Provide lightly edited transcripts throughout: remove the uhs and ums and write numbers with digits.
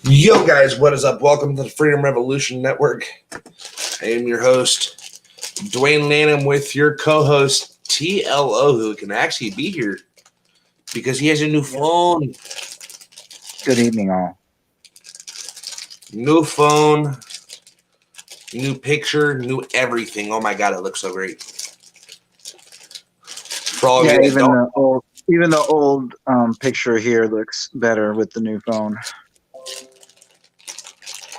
Yo, guys, what is up? Welcome to the Freedom Revolution Network. I am your host, Dwayne Lanham, with your co-host, TLO, who can actually be here because he has a new phone. Good evening, all. New phone, new picture, new everything. Oh my God, it looks so great. For all of you that even don't, the old picture here looks better with the new phone.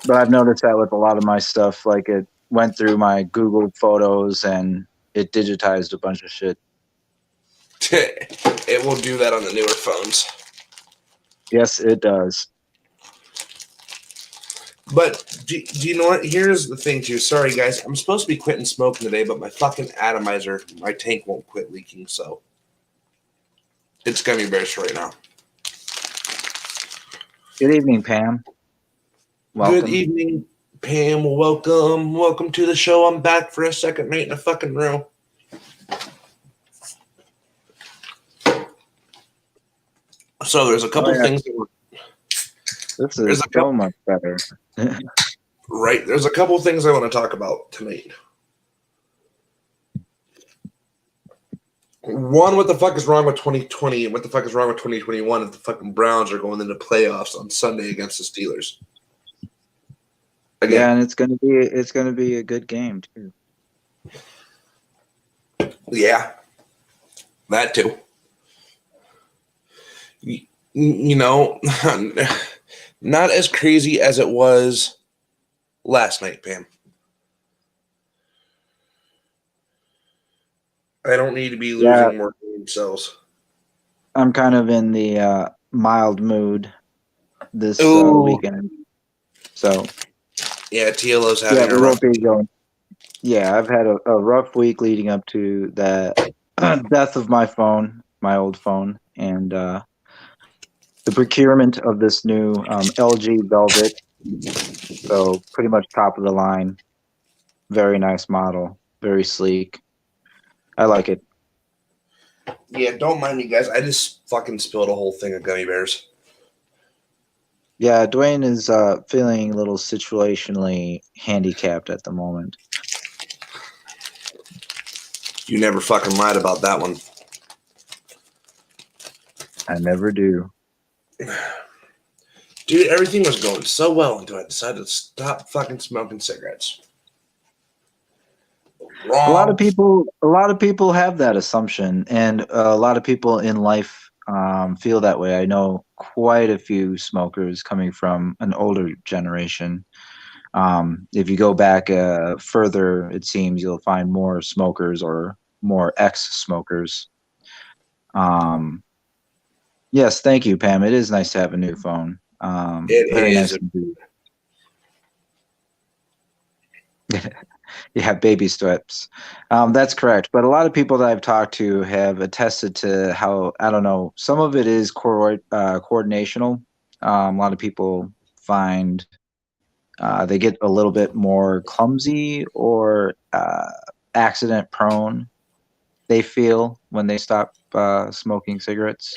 But I've noticed that with a lot of my stuff, like it went through my Google Photos and it digitized a bunch of shit. it will do that on the newer phones. Yes, it does. But do you know what? Here's the thing, too. Sorry, guys. I'm supposed to be quitting smoking today, but my fucking atomizer, my tank won't quit leaking, so it's gummy bears right now. Good evening, Pam. Welcome. Good evening, Pam. Welcome to the show. I'm back for a second night in a fucking row. So there's a couple things that were... This is so much better. Right. There's a couple things I want to talk about tonight. One, what the fuck is wrong with 2020 and what the fuck is wrong with 2021 if the fucking Browns are going into playoffs on Sunday against the Steelers? Again. Yeah, and it's gonna be a good game too. Yeah. That too. You know, not as crazy as it was last night, Pam. I don't need to be losing more game cells. I'm kind of in the mild mood this weekend. So yeah, TLO's having a rough week. Yeah, I've had a rough week leading up to the death of my phone, my old phone, and the procurement of this new LG Velvet. So pretty much top of the line. Very nice model. Very sleek. I like it. Yeah, don't mind me, guys. I just fucking spilled a whole thing of gummy bears. Yeah, Dwayne is feeling a little situationally handicapped at the moment. You never fucking lied about that one. I never do. Dude, everything was going so well until I decided to stop fucking smoking cigarettes. Wrong. A lot of people have that assumption, and a lot of people in life feel that way. I know quite a few smokers coming from an older generation. If you go back further, it seems you'll find more smokers or more ex-smokers. Yes, thank you, Pam. It is nice to have a new phone. Very nice indeed. Yeah, baby steps. That's correct. But a lot of people that I've talked to have attested to how, I don't know, some of it is coordinational. A lot of people find they get a little bit more clumsy or accident prone, they feel, when they stop smoking cigarettes.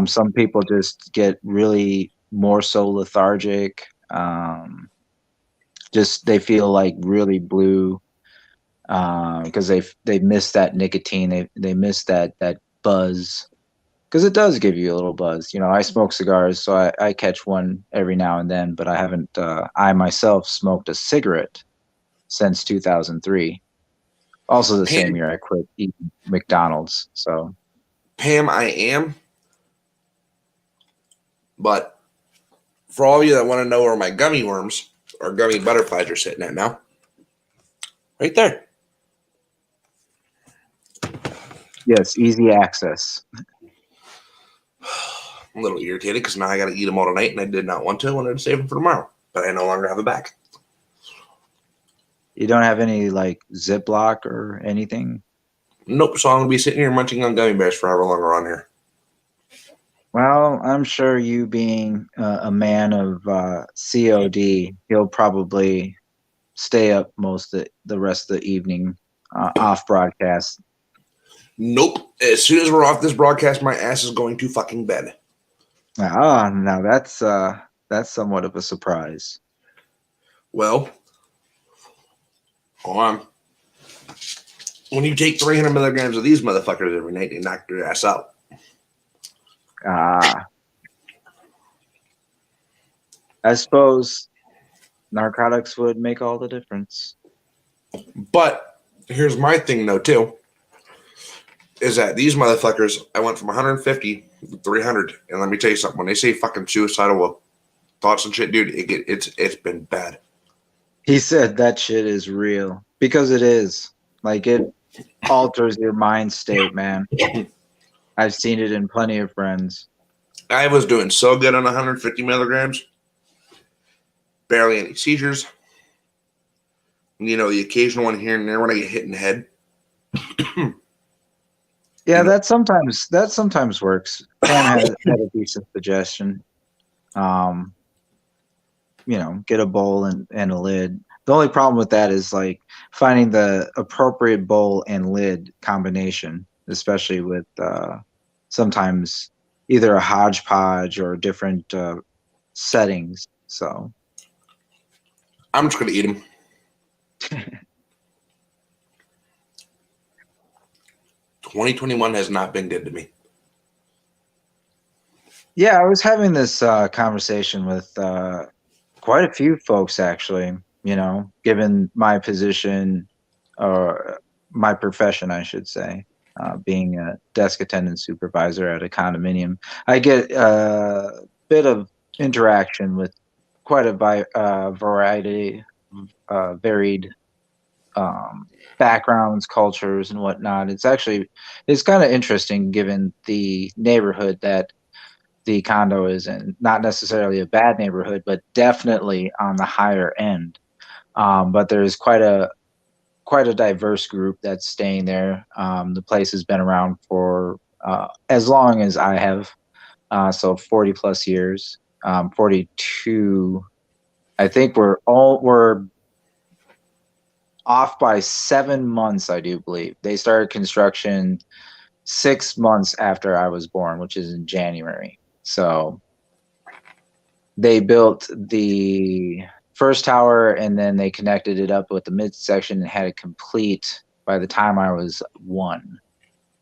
Some people just get really more so lethargic. Just they feel like really blue because they miss that nicotine. They miss that buzz, because it does give you a little buzz. You know, I smoke cigars, so I catch one every now and then, but I haven't. I myself smoked a cigarette since 2003. Also, the same year I quit eating McDonald's. So, Pam, I am. But for all of you that want to know where my gummy worms or gummy butterflies are sitting at now, right there. Yes, easy access. I'm a little irritated because now I got to eat them all tonight, and I did not want to. I wanted to save them for tomorrow, but I no longer have a back. You don't have any like Ziploc or anything? Nope. So I'm gonna be sitting here munching on gummy bears forever long around here. Well, I'm sure you being a man of COD, he'll probably stay up most of the rest of the evening off broadcast. Nope. As soon as we're off this broadcast, my ass is going to fucking bed. Oh, now that's That's somewhat of a surprise. Well, hold on. When you take 300 milligrams of these motherfuckers every night, they knock your ass out. I suppose narcotics would make all the difference. But here's my thing, though, too, is that these motherfuckers, I went from 150 to 300. And let me tell you something. When they say fucking suicidal thoughts and shit, dude, it's been bad. He said that shit is real because it is. Like, it alters your mind state, man. I've seen it in plenty of friends. I was doing so good on 150 milligrams. Barely any seizures. You know, the occasional one here and there when I get hit in the head. Yeah, that sometimes works. Porn had a decent suggestion. Get a bowl and a lid. The only problem with that is like finding the appropriate bowl and lid combination, especially with sometimes either a hodgepodge or different settings. So I'm just gonna eat them. 2021 has not been good to me. Yeah, I was having this conversation with quite a few folks, actually, given my position or my profession, I should say, being a desk attendant supervisor at a condominium. I get a bit of interaction with quite a variety, varied backgrounds, cultures, and whatnot. It's kind of interesting given the neighborhood that the condo is in. Not necessarily a bad neighborhood, but definitely on the higher end. But there's quite a diverse group that's staying there. The place has been around for as long as I have, so 40 plus years. 42. I think we're off by 7 months, I do believe. They started construction 6 months after I was born, which is in January. So they built the first tower and then they connected it up with the midsection and had it complete by the time I was 1.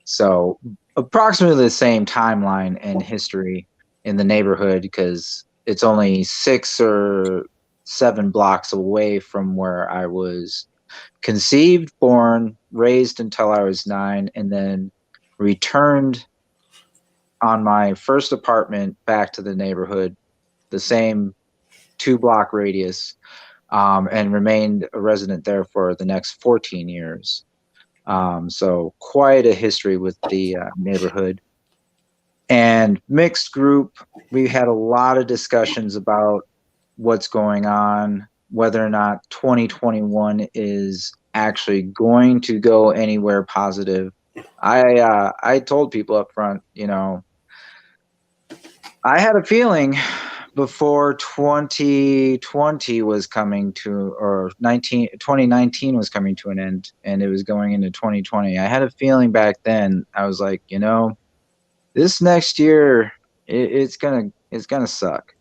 So approximately the same timeline and history in the neighborhood, because it's only 6 or 7 blocks away from where I was conceived, born, raised until I was 9, and then returned on my first apartment back to the neighborhood, the same 2-block radius, and remained a resident there for the next 14 years. So quite a history with the neighborhood. And mixed group, we had a lot of discussions about what's going on, whether or not 2021 is actually going to go anywhere positive. I told people up front, I had a feeling before 2020 was coming to, or 2019 was coming to an end, and it was going into 2020. I had a feeling back then. I was like, this next year, it's gonna suck.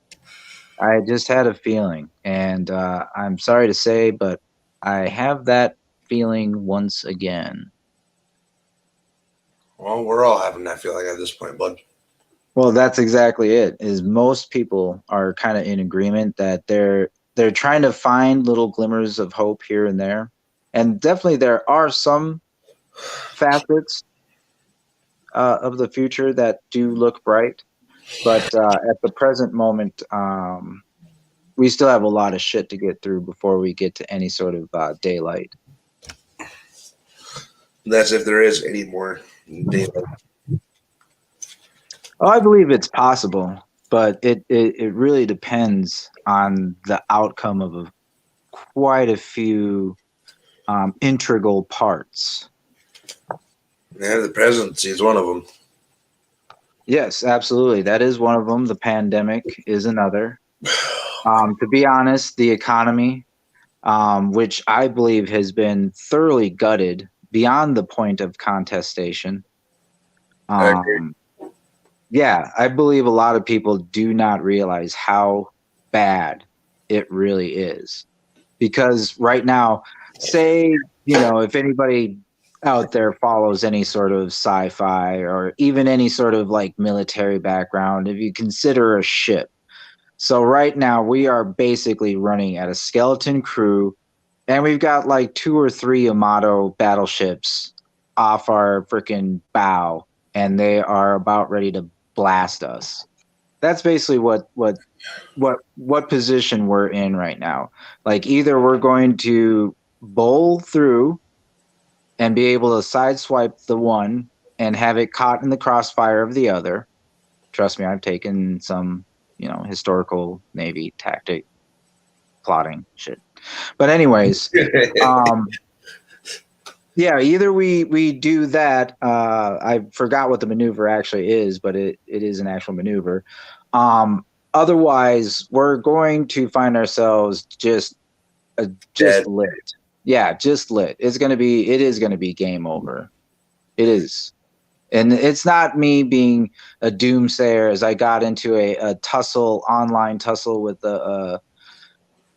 I just had a feeling, and I'm sorry to say, but I have that feeling once again. Well, we're all having that feeling at this point, bud. Well, that's exactly it. Is most people are kind of in agreement that they're trying to find little glimmers of hope here and there, and definitely there are some facets of the future that do look bright, but at the present moment, we still have a lot of shit to get through before we get to any sort of daylight. That's if there is any more daylight. Oh, I believe it's possible, but it really depends on the outcome of quite a few integral parts. Yeah, the presidency is one of them. Yes, absolutely. That is one of them. The pandemic is another. To be honest, the economy, which I believe has been thoroughly gutted beyond the point of contestation. I agree. Yeah, I believe a lot of people do not realize how bad it really is. Because right now, say, if anybody out there follows any sort of sci-fi or even any sort of like military background, if you consider a ship. So right now we are basically running at a skeleton crew, and we've got like 2 or 3 Yamato battleships off our freaking bow, and they are about ready to blast us. That's basically what position we're in right now. Like, either we're going to bowl through and be able to sideswipe the one and have it caught in the crossfire of the other. Trust me, I've taken some, historical Navy tactic plotting shit. But anyways, yeah, either we do that. I forgot what the maneuver actually is, but it is an actual maneuver. Otherwise, we're going to find ourselves just lit. Yeah, just lit. It is going to be game over. It is. And it's not me being a doomsayer, as I got into a online tussle with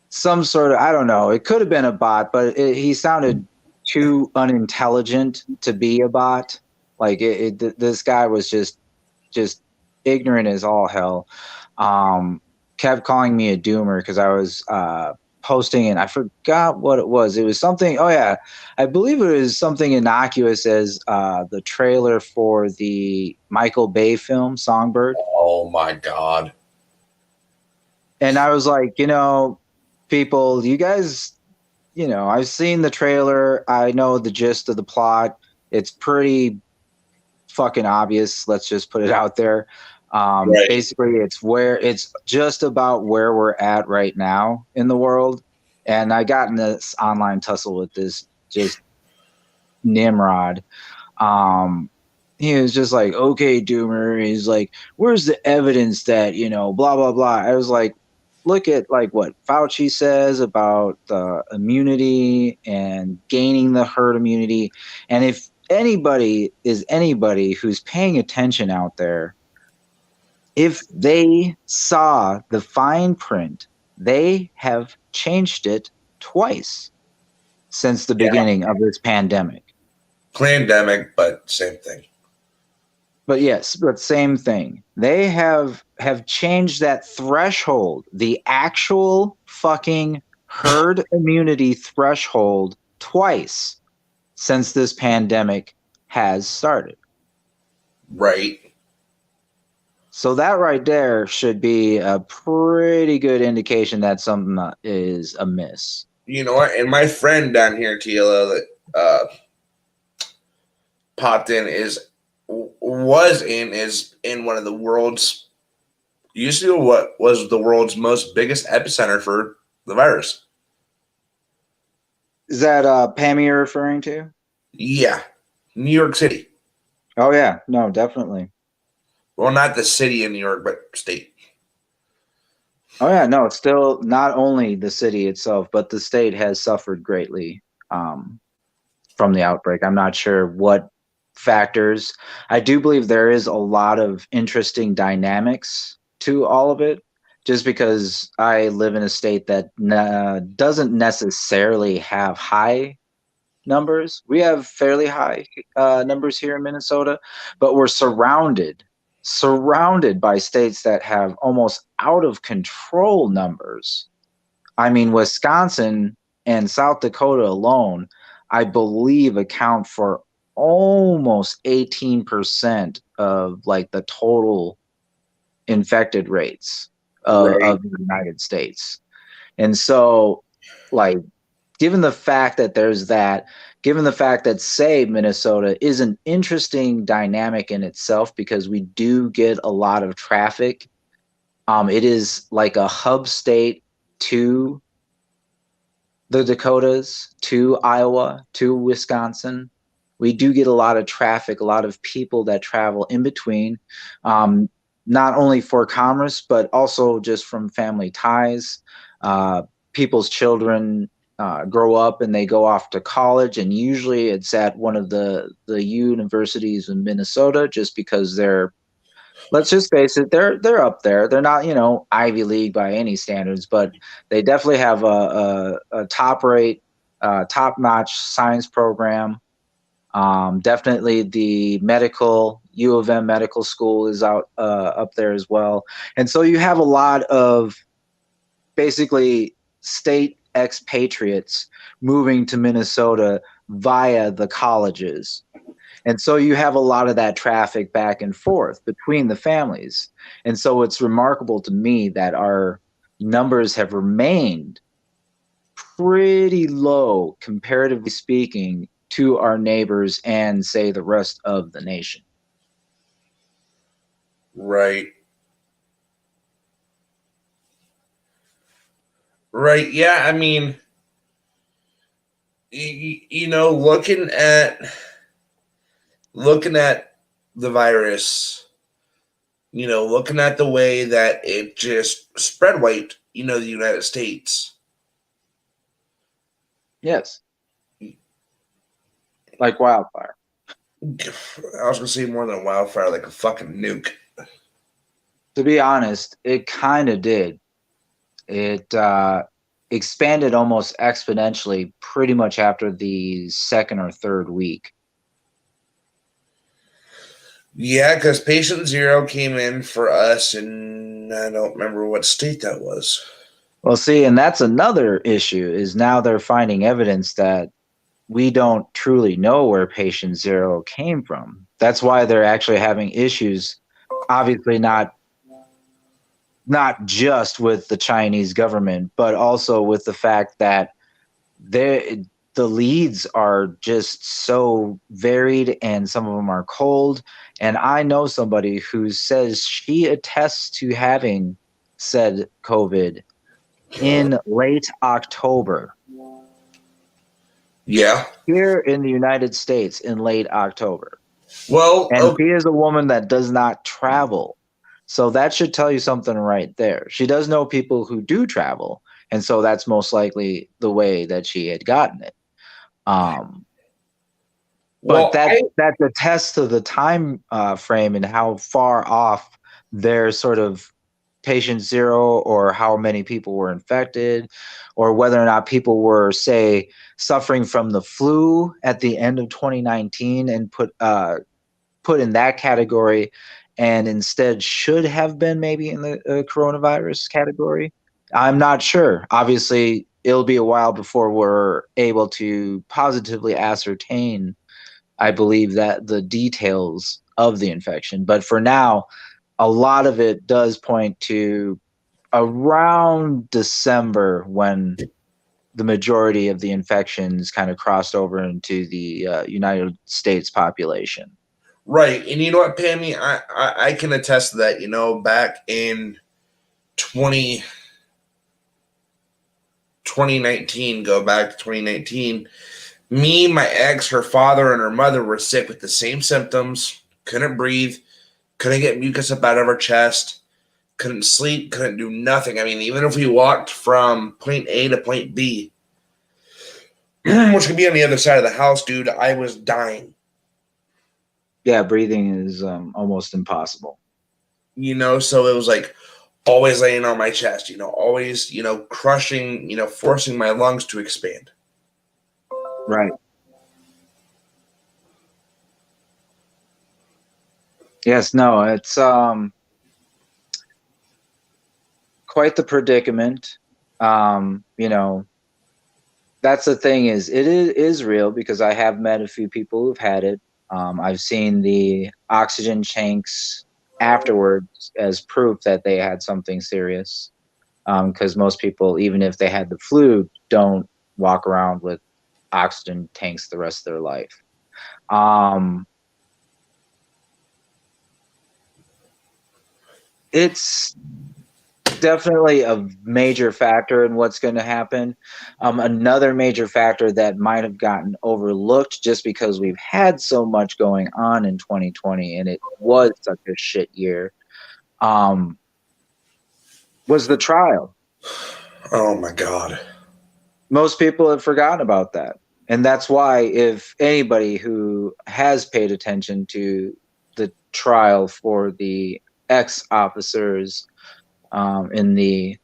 some sort of, I don't know, it could have been a bot, but he sounded too unintelligent to be a bot. Like, this guy was just ignorant as all hell. Kept calling me a doomer because I was posting, and I forgot what it was. It was something. Oh yeah, I believe it was something innocuous as the trailer for the Michael Bay film Songbird. Oh my God! And I was like, people, you guys, I've seen the trailer. I know the gist of the plot. It's pretty fucking obvious. Let's just put it out there. Right. Basically, it's just about where we're at right now in the world. And I got in this online tussle with this just Nimrod. He was just like, okay, Doomer. He's like, where's the evidence that, blah, blah, blah. I was like, look at like what Fauci says about the immunity and gaining the herd immunity. And if anybody who's paying attention out there, if they saw the fine print, they have changed it twice since the beginning of this pandemic. Plandemic, but same thing. But yes, but same thing. They have changed that threshold, the actual fucking herd immunity threshold, twice since this pandemic has started. Right. So that right there should be a pretty good indication that something is amiss. You know what? And my friend down here, TLO, that popped in is in one of the world's, what was the world's most biggest epicenter for the virus. Is that Pammy you're referring to? Yeah. New York City. Oh, yeah. No, definitely. Well, not the city in New York, but state. Oh, yeah. No, it's still not only the city itself, but the state has suffered greatly from the outbreak. I'm not sure what factors. I do believe there is a lot of interesting dynamics to all of it, just because I live in a state that doesn't necessarily have high numbers. We have fairly high numbers here in Minnesota, but we're surrounded by states that have almost out of control numbers. I mean, Wisconsin and South Dakota alone, I believe, account for almost 18% of like the total infected rates of the United States. And so, like, given the fact that there's that, given the fact that, say, Minnesota is an interesting dynamic in itself because we do get a lot of traffic. It is like a hub state to the Dakotas, to Iowa, to Wisconsin. We do get a lot of traffic, a lot of people that travel in between, not only for commerce, but also just from family ties. People's children grow up and they go off to college, and usually it's at one of the universities in Minnesota, just because they're let's just face it, they're up there. They're not, Ivy League by any standards, but they definitely have a top rate, top notch science program. Definitely the medical U of M medical school is out up there as well, and so you have a lot of basically state expatriates moving to Minnesota via the colleges. And so you have a lot of that traffic back and forth between the families. And so it's remarkable to me that our numbers have remained pretty low, comparatively speaking, to our neighbors and, say, the rest of the nation. Right. Right. Yeah. I mean, looking at the virus, looking at the way that it just spread wiped, the United States. Yes. Like wildfire. I was gonna say more than a wildfire, like a fucking nuke. To be honest, it kind of did. It expanded almost exponentially pretty much after the second or third week. Yeah, because patient zero came in for us, and I don't remember what state that was. Well, see, and that's another issue, is now they're finding evidence that we don't truly know where patient zero came from. That's why they're actually having issues, obviously not just with the Chinese government, but also with the fact that the leads are just so varied, and some of them are cold. And I know somebody who says she attests to having said COVID in late October. Yeah. Here in the United States in late October. Well, And okay. she is a woman that does not travel. So that should tell you something right there. She does know people who do travel. And so that's most likely the way that she had gotten it. But that attests to the time frame and how far off their sort of patient zero, or how many people were infected, or whether or not people were, say, suffering from the flu at the end of 2019 and put in that category, and instead should have been maybe in the coronavirus category. I'm not sure. Obviously, it'll be a while before we're able to positively ascertain, I believe, that the details of the infection. But for now, a lot of it does point to around December, when the majority of the infections kind of crossed over into the United States population. Right. And you know what, Pammy? I can attest to that. Back in 2019, go back to 2019, me, my ex, her father, and her mother were sick with the same symptoms. Couldn't breathe, couldn't get mucus up out of her chest, couldn't sleep, couldn't do nothing. I mean, even if we walked from point A to point B, which could be on the other side of the house, dude, I was dying. Yeah, breathing is almost impossible. So it was like always laying on my chest, always, crushing, forcing my lungs to expand. Right. Yes, no, it's quite the predicament. That's the thing, is it is real, because I have met a few people who've had it. I've seen the oxygen tanks afterwards as proof that they had something serious, because most people, even if they had the flu, don't walk around with oxygen tanks the rest of their life. It's definitely a major factor in what's going to happen. Another major factor that might have gotten overlooked, just because we've had so much going on in 2020 and it was such a shit year, was the trial. Oh my God. Most people have forgotten about that. And that's why, if anybody who has paid attention to the trial for the ex-officers in the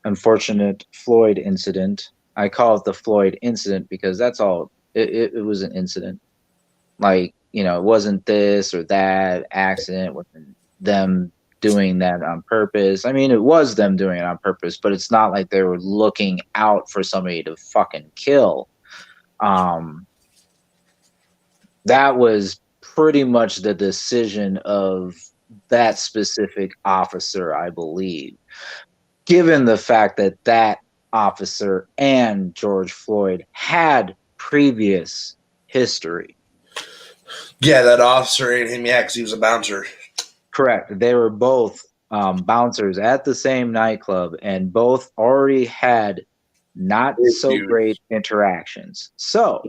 unfortunate Floyd incident. I call it the Floyd incident because that's all. It was an incident. Like, it wasn't this or that accident with them doing that on purpose. I mean, it was them doing it on purpose, but it's not like they were looking out for somebody to fucking kill. That was pretty much the decision of that specific officer, I believe, given the fact that that officer and George Floyd had previous history. Yeah, that officer and him, yeah, because he was a bouncer. Correct. They were both bouncers at the same nightclub, and both already had not so great interactions. So,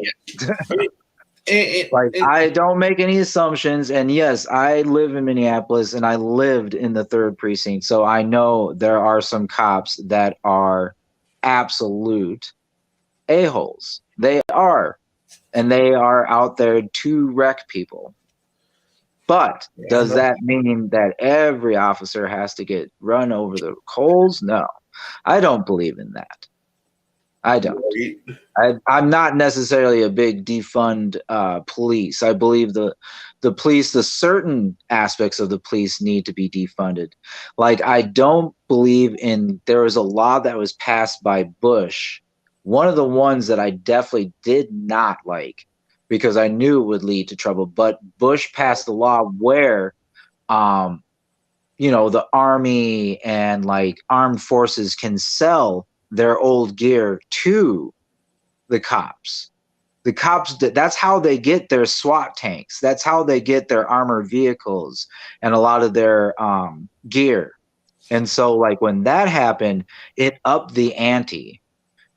I don't make any assumptions. And yes, I live in Minneapolis, and I lived in the 3rd precinct, so I know there are some cops that are absolute a-holes. They are, and they are out there to wreck people. But does that mean that every officer has to get run over the coals? No, I don't believe in that. I don't. I'm not necessarily a big defund police. I believe the police, the certain aspects of the police need to be defunded. Like, I don't believe in, there was a law that was passed by Bush. One of the ones that I definitely did not like, because I knew it would lead to trouble. But Bush passed a law where, the Army and like armed forces can sell their old gear to the cops. The cops, that's how they get their SWAT tanks. That's how they get their armored vehicles and a lot of their gear. And so, like, when that happened, it upped the ante.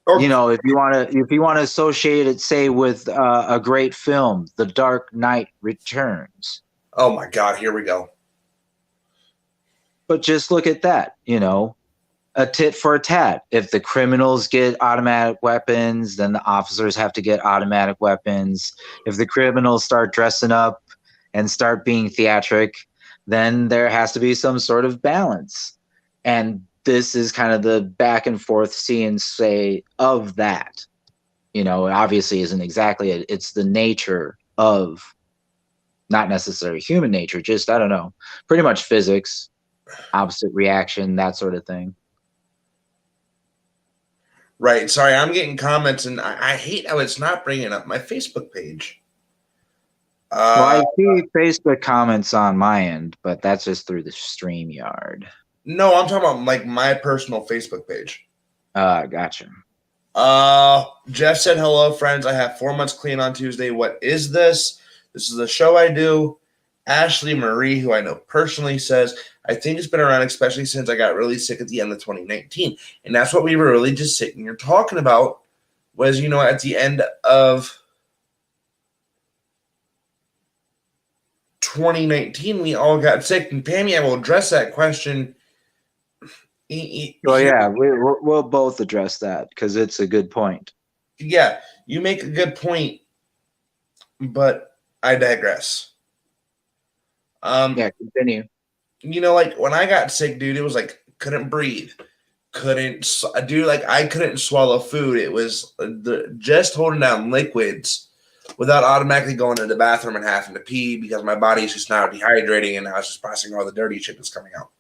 If you want to associate it, say, with a great film, The Dark Knight Returns. Oh my God, here we go. But just look at that, a tit for a tat. If the criminals get automatic weapons, then the officers have to get automatic weapons. If the criminals start dressing up and start being theatric, then there has to be some sort of balance. And this is kind of the back and forth see and say of that. It obviously isn't exactly it. It's the nature of, not necessarily human nature, just, I don't know, pretty much physics, opposite reaction, that sort of thing. Right. Sorry, I'm getting comments, and I hate how it's not bringing up my Facebook page. Well, I see Facebook comments on my end, but that's just through the StreamYard. No, I'm talking about like my personal Facebook page. Gotcha. Jeff said, hello, friends. I have 4 months clean on Tuesday. What is this? This is a show I do. Ashley Marie, who I know personally, says, I think it's been around, especially since I got really sick at the end of 2019. And that's what we were really just sitting here talking about was, at the end of 2019, we all got sick. And Pammy, I will address that question. Well, yeah, we'll both address that because it's a good point. Yeah, you make a good point, but I digress. Yeah, continue. Like when I got sick, dude, it was like couldn't breathe, I couldn't swallow food. It was just holding down liquids without automatically going to the bathroom and having to pee because my body's just now dehydrating and I was just processing all the dirty shit that's coming out.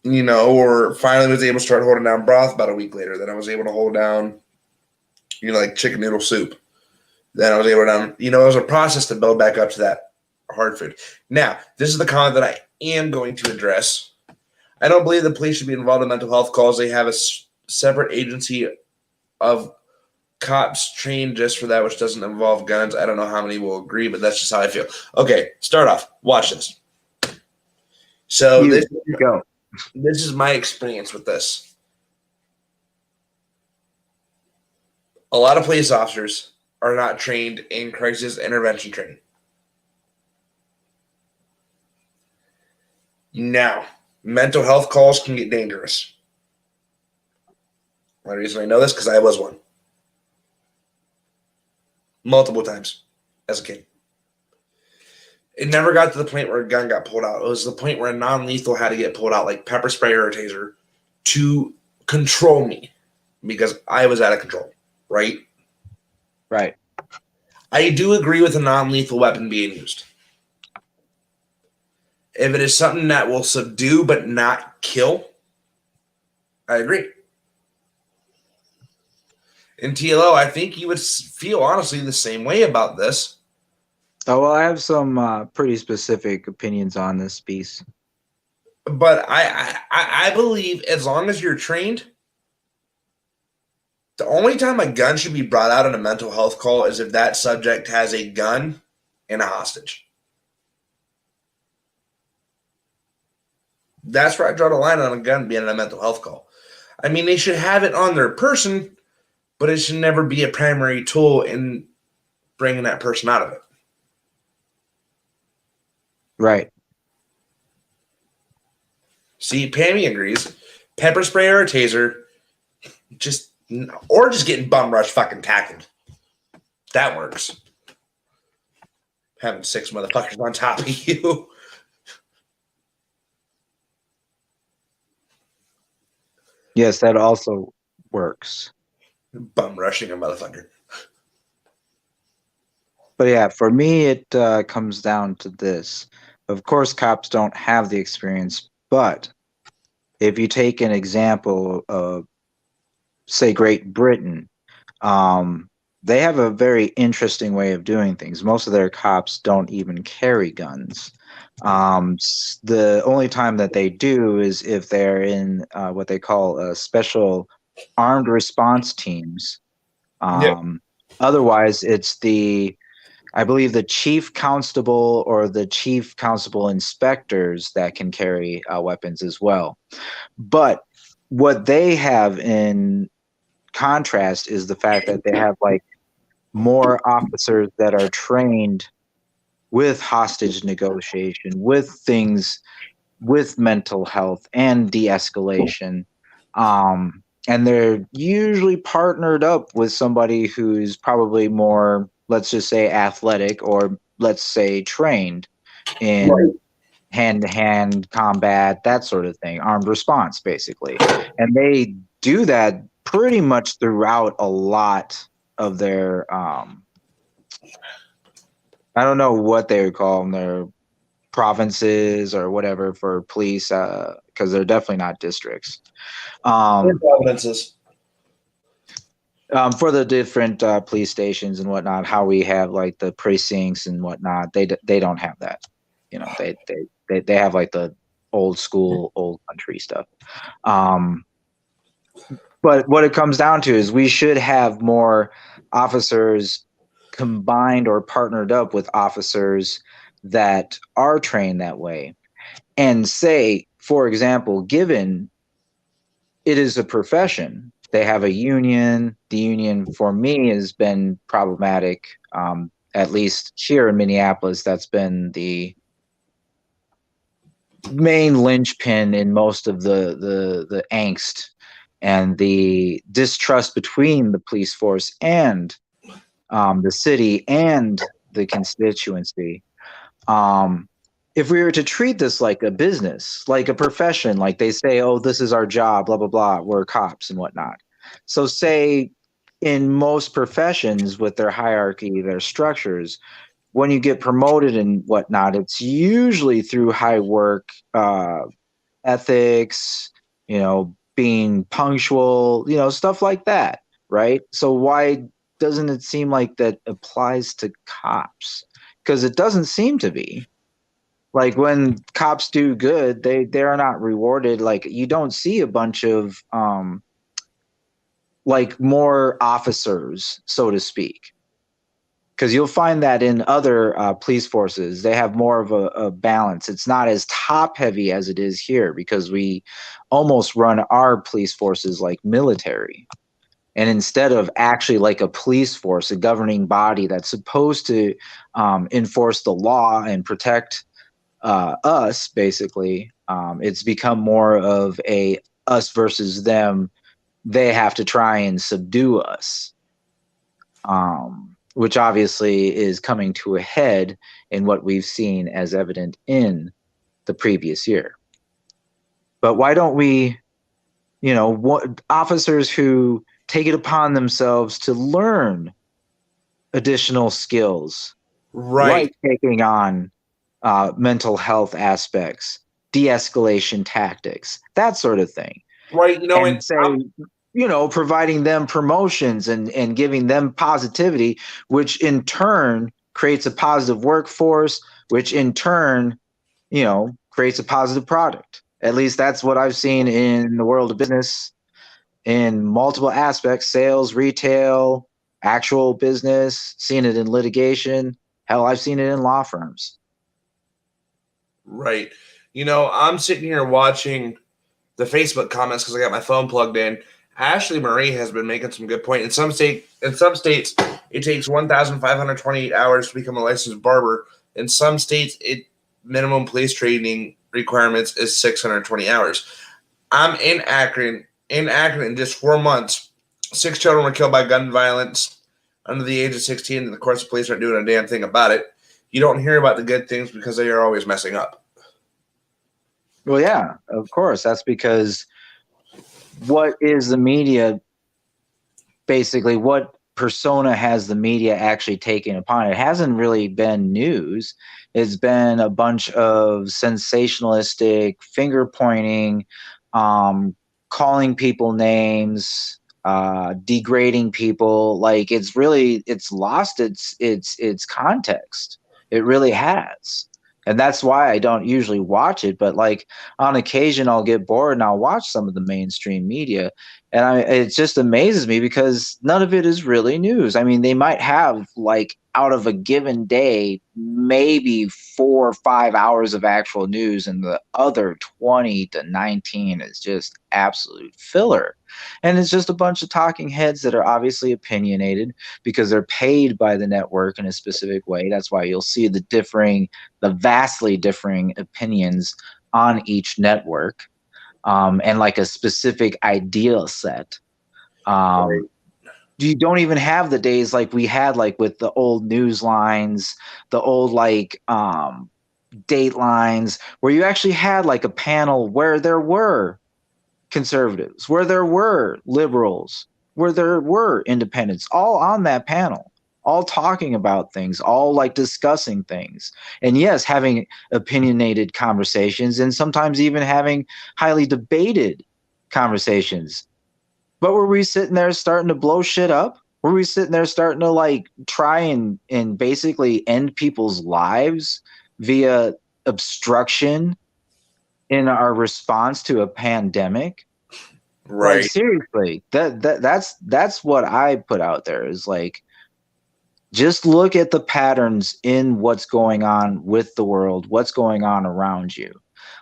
Or finally was able to start holding down broth about a week later. Then I was able to hold down, like chicken noodle soup. Then I was able to, it was a process to build back up to that hard food. Now, this is the comment that I am going to address. I don't believe the police should be involved in mental health calls. They have a separate agency of cops trained just for that, which doesn't involve guns. I don't know how many will agree, but that's just how I feel. Okay, start off. Watch this. So this is my experience with this. A lot of police officers are not trained in crisis intervention training. Now, mental health calls can get dangerous. The reason I know this because I was one. Multiple times as a kid. It never got to the point where a gun got pulled out. It was the point where a non-lethal had to get pulled out, like pepper spray or a taser, to control me because I was out of control, right? Right. I do agree with a non-lethal weapon being used. If it is something that will subdue but not kill, I agree. In TLO, I think you would feel honestly the same way about this. Oh, well, I have some pretty specific opinions on this piece. But I believe as long as you're trained, the only time a gun should be brought out in a mental health call is if that subject has a gun and a hostage. That's where I draw the line on a gun being in a mental health call. I mean, they should have it on their person, but it should never be a primary tool in bringing that person out of it. Right. See, Pammy agrees. Pepper spray or a taser, or just getting bum rush fucking tackled. That works. Having 6 motherfuckers on top of you. Yes, that also works. Bum rushing a motherfucker. But yeah, for me, it comes down to this. Of course, cops don't have the experience, but if you take an example of, say, Great Britain, they have a very interesting way of doing things. Most of their cops don't even carry guns. The only time that they do is if they're in what they call special armed response teams. Otherwise, it's I believe the chief constable or the chief constable inspectors that can carry weapons as well. But what they have in contrast is the fact that they have like more officers that are trained with hostage negotiation, with things, with mental health and de-escalation. And they're usually partnered up with somebody who's probably more, let's just say, athletic, or let's say trained in hand-to-hand combat, that sort of thing, armed response, basically. And they do that pretty much throughout a lot of their I don't know what they would call them, their provinces or whatever for police, because they're definitely not districts. Provinces. For the different police stations and whatnot, how we have like the precincts and whatnot, they don't have that. You know, they have like the old school, old country stuff. But what it comes down to is we should have more officers combined or partnered up with officers that are trained that way. And say, for example, given it is a profession, they have a union. The union for me has been problematic. At least here in Minneapolis, that's been the main linchpin in most of the angst and the distrust between the police force and the city and the constituency. If we were to treat this like a business, like a profession, like they say, oh, this is our job, blah, blah, blah, we're cops and whatnot. So say in most professions with their hierarchy, their structures, when you get promoted and whatnot, it's usually through high work ethics, being punctual, stuff like that, right? So why doesn't it seem like that applies to cops? Because it doesn't seem to be. Like when cops do good, they are not rewarded. Like you don't see a bunch of like more officers, so to speak. Because you'll find that in other police forces, they have more of a balance. It's not as top heavy as it is here because we almost run our police forces like military. And instead of actually like a police force, a governing body that's supposed to enforce the law and protect us, basically, it's become more of a us versus them. They have to try and subdue us. Which obviously is coming to a head in what we've seen as evident in the previous year. But why don't we, officers who take it upon themselves to learn additional skills, Right. like taking on mental health aspects, de-escalation tactics, that sort of thing, Right. and say, providing them promotions and giving them positivity, which in turn creates a positive workforce, which in turn, creates a positive product. At least that's what I've seen in the world of business in multiple aspects: sales, retail, actual business, seen it in litigation. Hell, I've seen it in law firms. Right. I'm sitting here watching the Facebook comments because I got my phone plugged in. Ashley Marie has been making some good point. In some states, it takes 1,528 hours to become a licensed barber. In some states, minimum police training requirements is 620 hours. I'm in Akron. In Akron, in just 4 months, 6 children were killed by gun violence under the age of 16, and of course, the police aren't doing a damn thing about it. You don't hear about the good things because they are always messing up. Well, yeah, of course. That's because what is the media, basically, what persona has the media actually taken upon? It hasn't really been news. It's been a bunch of sensationalistic finger pointing, calling people names, degrading people. Like, it's lost its context. It really has. And that's why I don't usually watch it. But like on occasion, I'll get bored and I'll watch some of the mainstream media. And it just amazes me because none of it is really news. I mean, they might have, like, out of a given day, maybe 4 or 5 hours of actual news, and the other 20 to 19 is just absolute filler. And it's just a bunch of talking heads that are obviously opinionated because they're paid by the network in a specific way. That's why you'll see the vastly differing opinions on each network. And like a specific ideal set. Right. You don't even have the days like we had, like with the old news lines, the old Datelines, where you actually had like a panel where there were conservatives, where there were liberals, where there were independents, all on that panel, all talking about things, all like discussing things. And yes, having opinionated conversations and sometimes even having highly debated conversations. But were we sitting there starting to blow shit up? Were we sitting there starting to like try and basically end people's lives via obstruction in our response to a pandemic? Right. Like, seriously, that's what I put out there, is like, just look at the patterns in what's going on with the world, what's going on around you.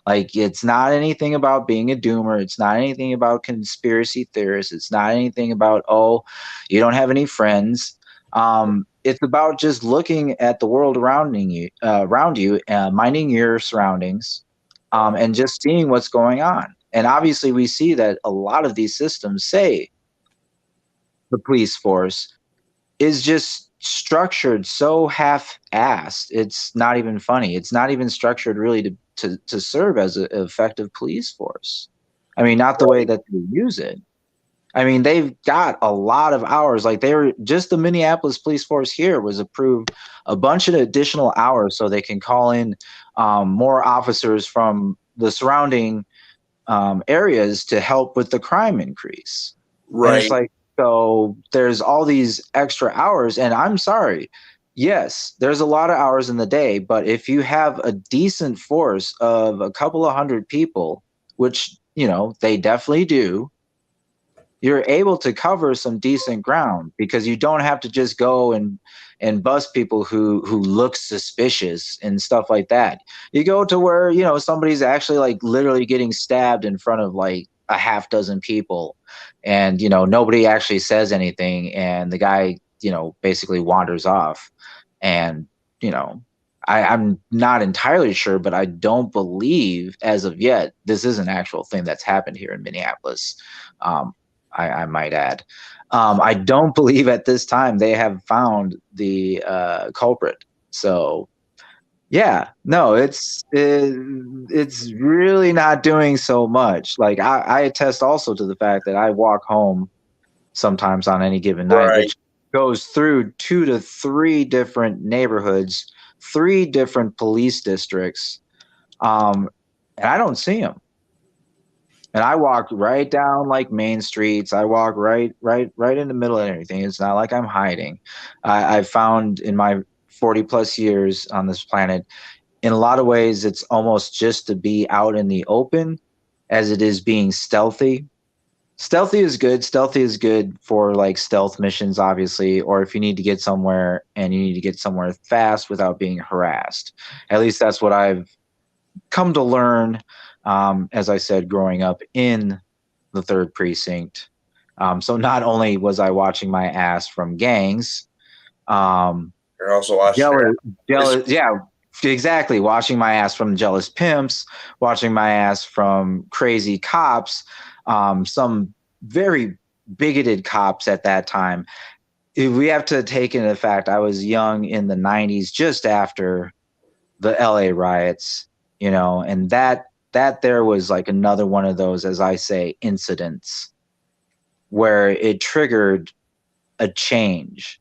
Like, it's not anything about being a doomer. It's not anything about conspiracy theorists. It's not anything about, oh, you don't have any friends. It's about just looking at the world around you, minding your surroundings, and just seeing what's going on. And obviously, we see that a lot of these systems say the police force is just structured so half-assed. It's not even funny. It's not even structured really to serve as an effective police force. I mean, not the way that they use it. I mean, they've got a lot of hours. Like, the Minneapolis police force here was approved a bunch of additional hours so they can call in more officers from the surrounding areas to help with the crime increase. Right. And it's like, so there's all these extra hours, and I'm sorry. Yes, there's a lot of hours in the day, but if you have a decent force of a couple of hundred people, which, they definitely do, you're able to cover some decent ground because you don't have to just go and bust people who look suspicious and stuff like that. You go to where, somebody's actually like literally getting stabbed in front of like a half dozen people, and nobody actually says anything, and the guy basically wanders off. And I'm not entirely sure, but I don't believe as of yet this is an actual thing that's happened here in Minneapolis. I might add. I don't believe at this time they have found the culprit. So Yeah, no, it's really not doing so much. Like I attest also to the fact that I walk home sometimes on any given night, Right. which goes through 2 to 3 different neighborhoods, 3 different police districts, and I don't see them. And I walk right down like main streets. I walk right in the middle of everything. It's not like I'm hiding. I've found in my 40 plus years on this planet, in a lot of ways, it's almost just to be out in the open as it is being stealthy. Stealthy is good. Stealthy is good for like stealth missions, obviously, or if you need to get somewhere and you need to get somewhere fast without being harassed. At least that's what I've come to learn, as I said, growing up in the third precinct. So not only was I watching my ass from gangs, um, You're also watching. jealous, yeah, exactly. Watching my ass from jealous pimps, watching my ass from crazy cops, some very bigoted cops at that time. We have to take into the fact I was young in the 90s, just after the LA riots, and that there was like another one of those, as I say, incidents where it triggered a change.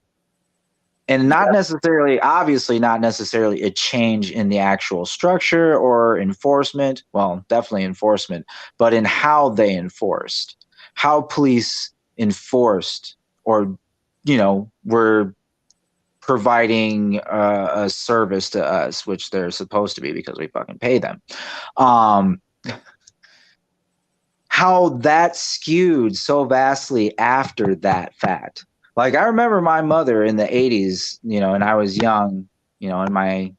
And not necessarily, obviously, not necessarily a change in the actual structure or enforcement. Well, definitely enforcement, but in how they enforced, how police enforced, or, were providing a service to us, which they're supposed to be because we fucking pay them. Um, how that skewed so vastly after that fact. Like I remember my mother in the 80s, and I was young, in my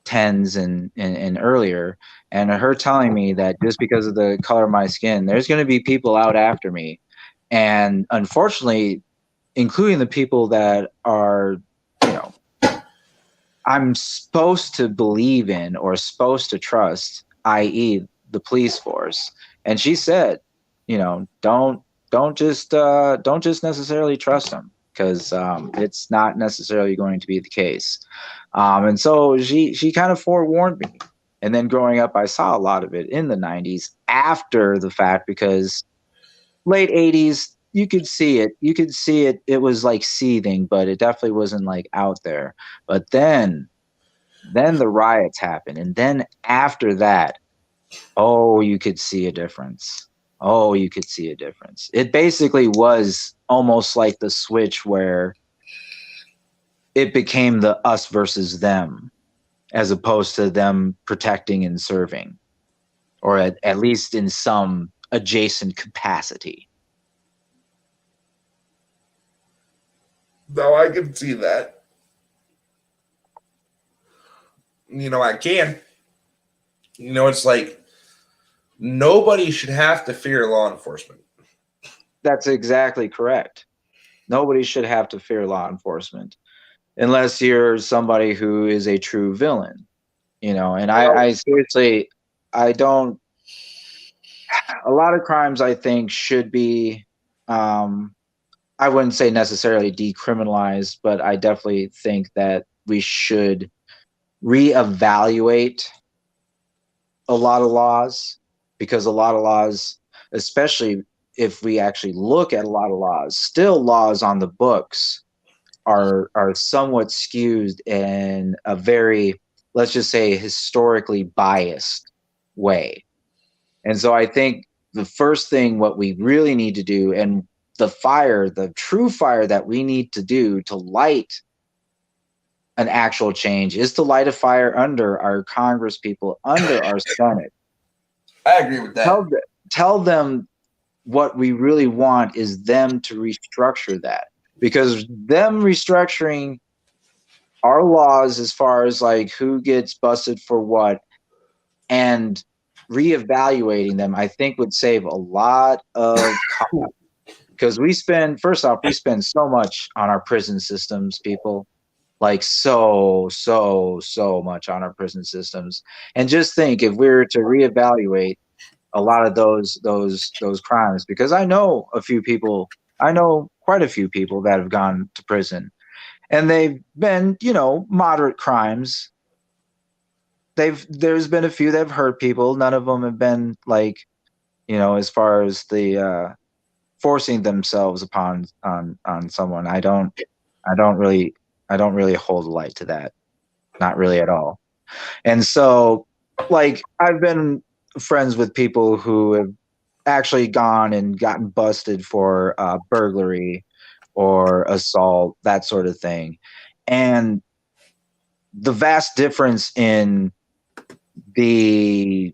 tens and earlier, and her telling me that just because of the color of my skin, there's going to be people out after me. And unfortunately, including the people that are, you know, I'm supposed to believe in or supposed to trust, i.e., the police force. And she said, don't just necessarily trust them, because it's not necessarily going to be the case. And so she kind of forewarned me. And then growing up, I saw a lot of it in the 90s after the fact, because late 80s, you could see it. You could see it. It was like seething, but it definitely wasn't like out there. But then the riots happened, and then after that, oh, you could see a difference. Oh, you could see a difference. It basically was almost like the switch where it became the us versus them, as opposed to them protecting and serving, or at least in some adjacent capacity. No, I can see that. I can. It's like nobody should have to fear law enforcement. That's exactly correct. Nobody should have to fear law enforcement unless you're somebody who is a true villain, and I seriously, I don't, a lot of crimes I think should be, I wouldn't say necessarily decriminalized, but I definitely think that we should reevaluate a lot of laws, because a lot of laws, especially if we actually look at a lot of laws, still laws on the books are somewhat skewed in a very, let's just say, historically biased way. And so I think the first thing what we really need to do, and the true fire that we need to do to light an actual change, is to light a fire under our Congress people, under our Senate. I agree with that. Tell them what we really want is them to restructure that, because them restructuring our laws as far as like who gets busted for what, and reevaluating them, I think would save a lot of cost. Because first off, we spend so much on our prison systems, people. Like so much on our prison systems. And just think, if we were to reevaluate a lot of those crimes, because I know quite a few people that have gone to prison, and they've been, moderate crimes, there's been a few that have hurt people. None of them have been like, as far as the forcing themselves upon on someone. I don't really hold a light to that. Not really at all. And so, like, I've been friends with people who have actually gone and gotten busted for burglary or assault, that sort of thing. And the vast difference in the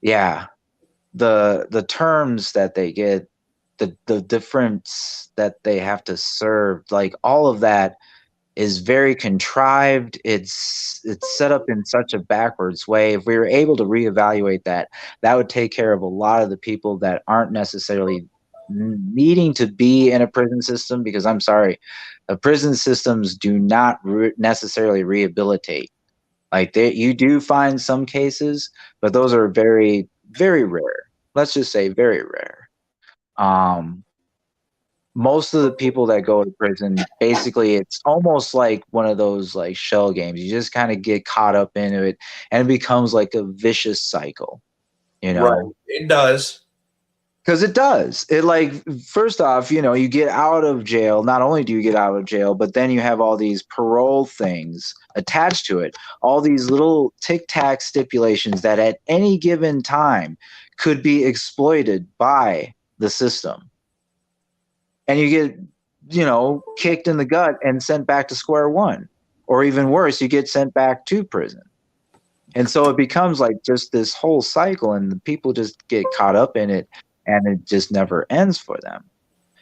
yeah, the terms that they get, the difference that they have to serve, like all of that is very contrived. It's set up in such a backwards way. If we were able to reevaluate that, that would take care of a lot of the people that aren't necessarily needing to be in a prison system, because I'm sorry, the prison systems do not necessarily rehabilitate. Like you do find some cases, but those are very, very rare. Let's just say very rare. Um, Most of the people that go to prison, basically, it's almost like one of those like shell games. You just kind of get caught up into it, and it becomes like a vicious cycle, Right. It does. Because it does. It, like, first off, you get out of jail. Not only do you get out of jail, but then you have all these parole things attached to it. All these little tic-tac stipulations that at any given time could be exploited by the system. And you get, kicked in the gut and sent back to square one. Or even worse, you get sent back to prison. And so it becomes like just this whole cycle, and the people just get caught up in it, and it just never ends for them.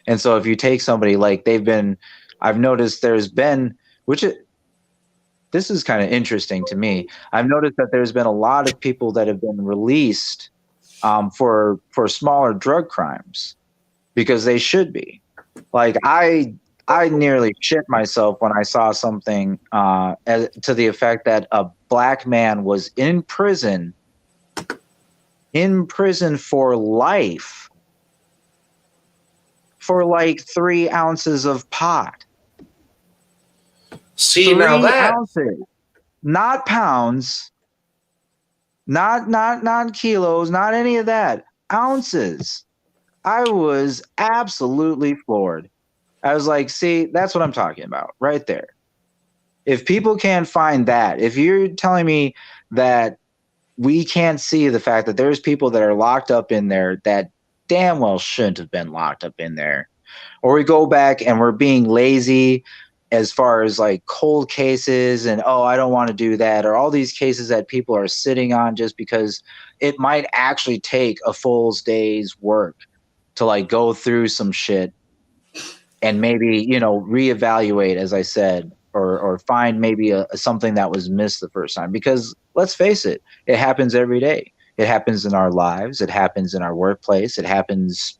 And so if you take somebody like I've noticed there's been, this is kind of interesting to me. I've noticed that there's been a lot of people that have been released for smaller drug crimes, because they should be. Like I nearly shit myself when I saw something to the effect that a black man was in prison for life for like 3 ounces of pot. See, now 3 that ounces, not pounds, not kilos, not any of that. Ounces. I was absolutely floored. I was like, see, that's what I'm talking about right there. If people can't find that, if you're telling me that we can't see the fact that there's people that are locked up in there that damn well shouldn't have been locked up in there, or we go back and we're being lazy as far as like cold cases and, oh, I don't want to do that, or all these cases that people are sitting on just because it might actually take a full day's work to like go through some shit and maybe, reevaluate, as I said, or find maybe something that was missed the first time. Because let's face it, it happens every day. It happens in our lives. It happens in our workplace. It happens,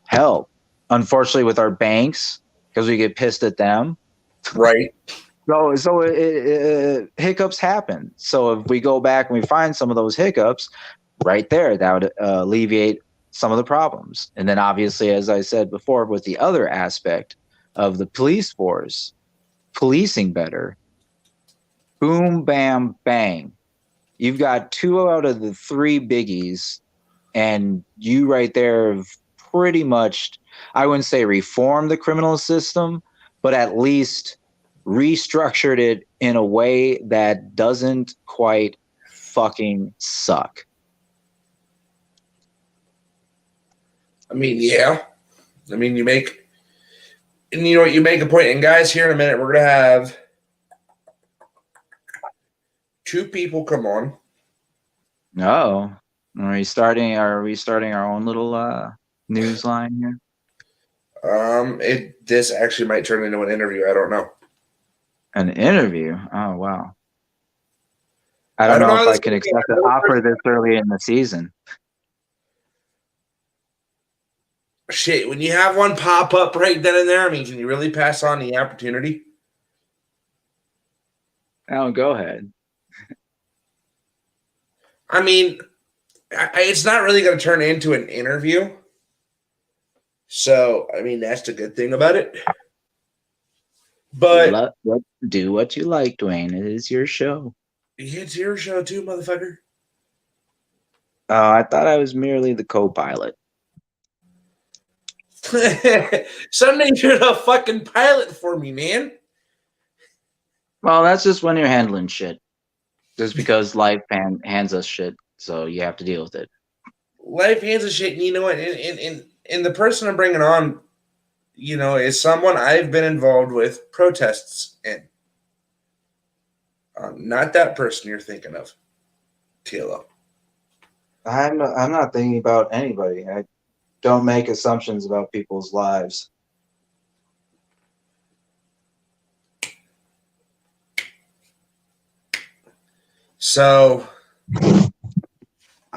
hell, unfortunately, with our banks, because we get pissed at them. Right. So hiccups happen. So if we go back and we find some of those hiccups right there, that would alleviate some of the problems. And then obviously, as I said before, with the other aspect of the police force, policing better, boom, bam, bang. You've got 2 out of the 3 biggies, and you right there have pretty much, I wouldn't say reformed the criminal system, but at least restructured it in a way that doesn't quite fucking suck. I mean, yeah. I mean, you make a point. And guys, here in a minute, we're gonna have 2 people come on. Oh, are we starting our own little news line here? This actually might turn into an interview. I don't know. An interview? Oh, wow. I don't know if I can accept an offer this early in the season. Shit, when you have one pop up right then and there, I mean, can you really pass on the opportunity? Oh, go ahead. I mean, it's not really going to turn into an interview. So, I mean, that's the good thing about it. But Do what you like, Dwayne. It is your show. it's your show too, motherfucker. I thought I was merely the co-pilot. Someday you're the fucking pilot for me, man. Well, that's just when you're handling shit. Just because life hands us shit, so you have to deal with it. Life hands us shit, and you know what? And the person I'm bringing on, is someone I've been involved with protests in. Not that person you're thinking of, TLO. I'm not thinking about anybody. I don't make assumptions about people's lives. So,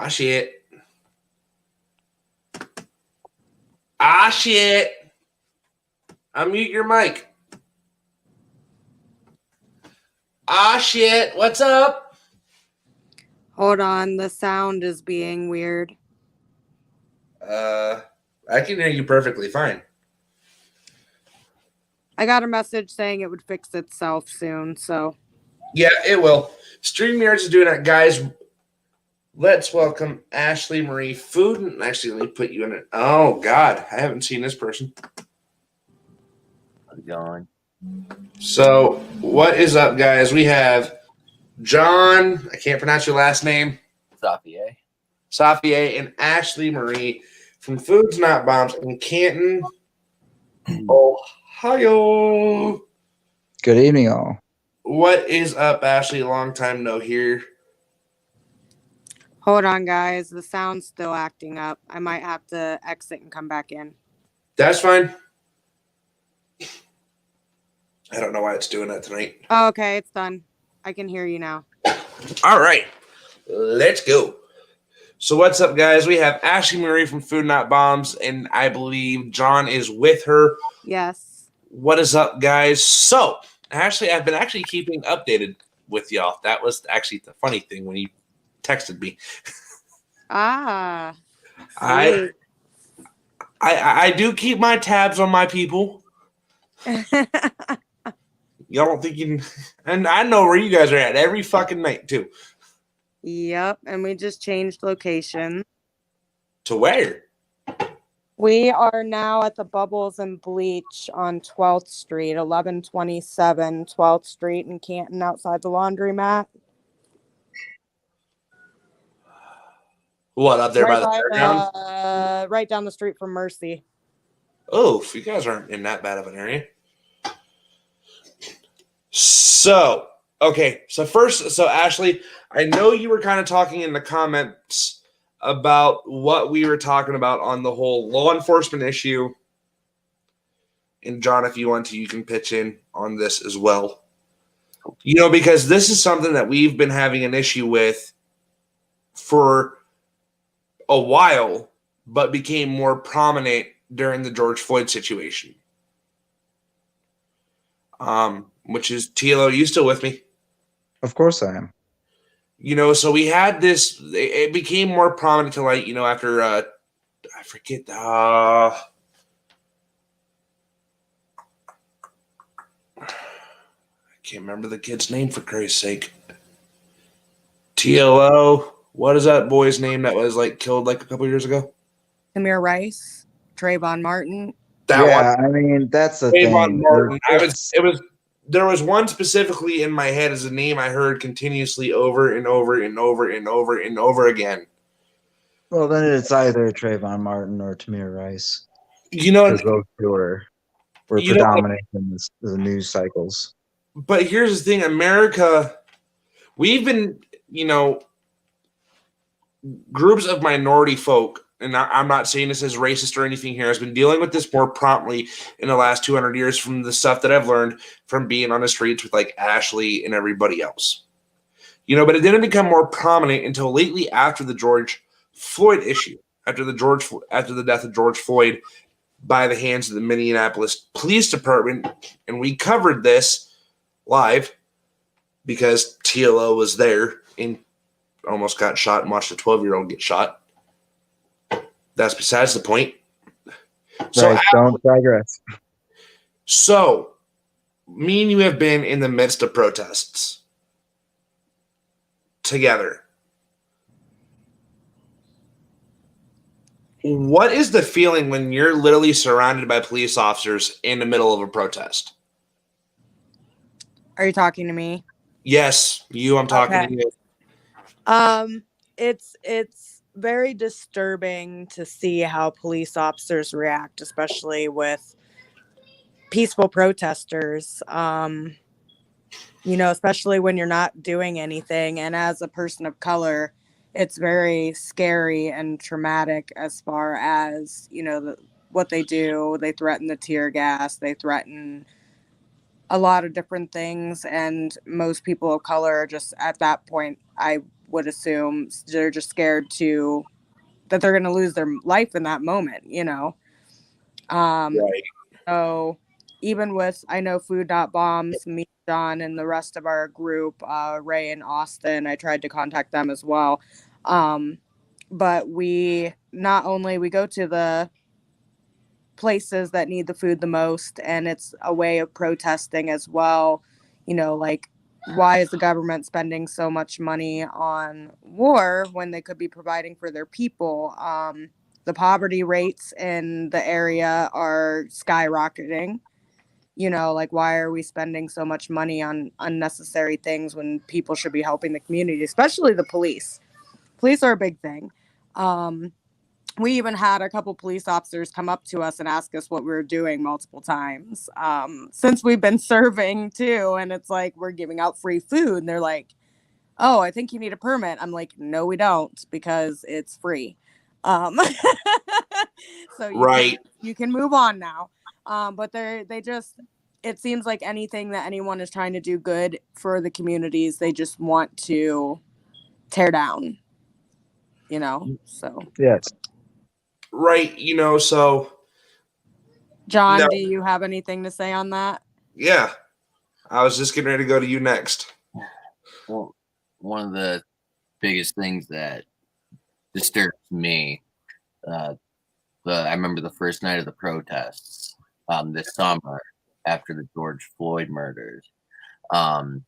shit. Shit. Unmute your mic. Shit. What's up? Hold on, the sound is being weird. I can hear you perfectly fine. I got a message saying it would fix itself soon, so. Yeah, it will. StreamYards is doing it, guys. Let's welcome Ashley Marie Food. Actually, let me put you in it. Oh, God. I haven't seen this person. How's it going? So, what is up, guys? We have John. I can't pronounce your last name. Safier and Ashley Marie from Foods Not Bombs in Canton, Ohio. Good evening, all. What is up, Ashley? Long time no hear. Hold on, guys. The sound's still acting up. I might have to exit and come back in. That's fine. I don't know why it's doing that tonight. Oh, okay, it's done. I can hear you now. All right. Let's go. So what's up, guys? We have Ashley Marie from Food Not Bombs, and I believe John is with her. Yes. What is up, guys? So, Ashley, I've been actually keeping updated with y'all. That was actually the funny thing when you texted me. Ah. I do keep my tabs on my people. Y'all don't think you can, and I know where you guys are at every fucking night too. Yep, and we just changed location. To where? We are now at the Bubbles and Bleach on 12th Street, 1127 12th Street in Canton, outside the laundromat. What, up there by the fairgrounds? Right down the street from Mercy. Oh, if you guys aren't in that bad of an area. So, okay. So Ashley, I know you were kind of talking in the comments about what we were talking about on the whole law enforcement issue. And John, if you want to, you can pitch in on this as well. Because this is something that we've been having an issue with for a while, but became more prominent during the George Floyd situation. Which is TLO. You still with me? Of course I am. So we had this. It became more prominent to light. After I forget. I can't remember the kid's name for Christ's sake. TLO. What is that boy's name that was killed a couple years ago? Tamir Rice, Trayvon Martin. That one. I mean, that's the Trayvon thing. Martin. There was one specifically in my head as a name I heard continuously over and over and over and over and over again. Well, then it's either Trayvon Martin or Tamir Rice. Because those two were predominant in the news cycles. But here's the thing, America, we've been, groups of minority folk, and I'm not saying this as racist or anything here, has been dealing with this more promptly in the last 200 years from the stuff that I've learned from being on the streets with Ashley and everybody else. But it didn't become more prominent until lately after the George Floyd issue, after the death of George Floyd by the hands of the Minneapolis Police Department. And we covered this live because TLO was there and almost got shot and watched a 12-year-old get shot. That's besides the point. So don't digress. So me and you have been in the midst of protests together. What is the feeling when you're literally surrounded by police officers in the middle of a protest? Are you talking to me? Yes, you. I'm talking Okay. to you. It's very disturbing to see how police officers react, especially with peaceful protesters. Especially when you're not doing anything. And as a person of color, it's very scary and traumatic as far as, what they do. They threaten the tear gas, they threaten a lot of different things. And most people of color are just at that point, I would assume they're just scared that they're going to lose their life in that moment, Right. So even with, I know Food Not Bombs, me, John, and the rest of our group, Ray and Austin, I tried to contact them as well. But we go to the places that need the food the most, and it's a way of protesting as well. Like, why is the government spending so much money on war when they could be providing for their people? The poverty rates in the area are skyrocketing. Like, why are we spending so much money on unnecessary things when people should be helping the community, especially the police? Police are a big thing. We even had a couple police officers come up to us and ask us what we were doing multiple times, since we've been serving too. And it's like, we're giving out free food. And they're like, oh, I think you need a permit. I'm like, no, we don't, because it's free. So you can move on now. But it seems like anything that anyone is trying to do good for the communities, they just want to tear down, so. Yes. Right. So. John, No. do you have anything to say on that? Yeah. I was just getting ready to go to you next. Well, one of the biggest things that disturbs me, I remember the first night of the protests this summer after the George Floyd murders. My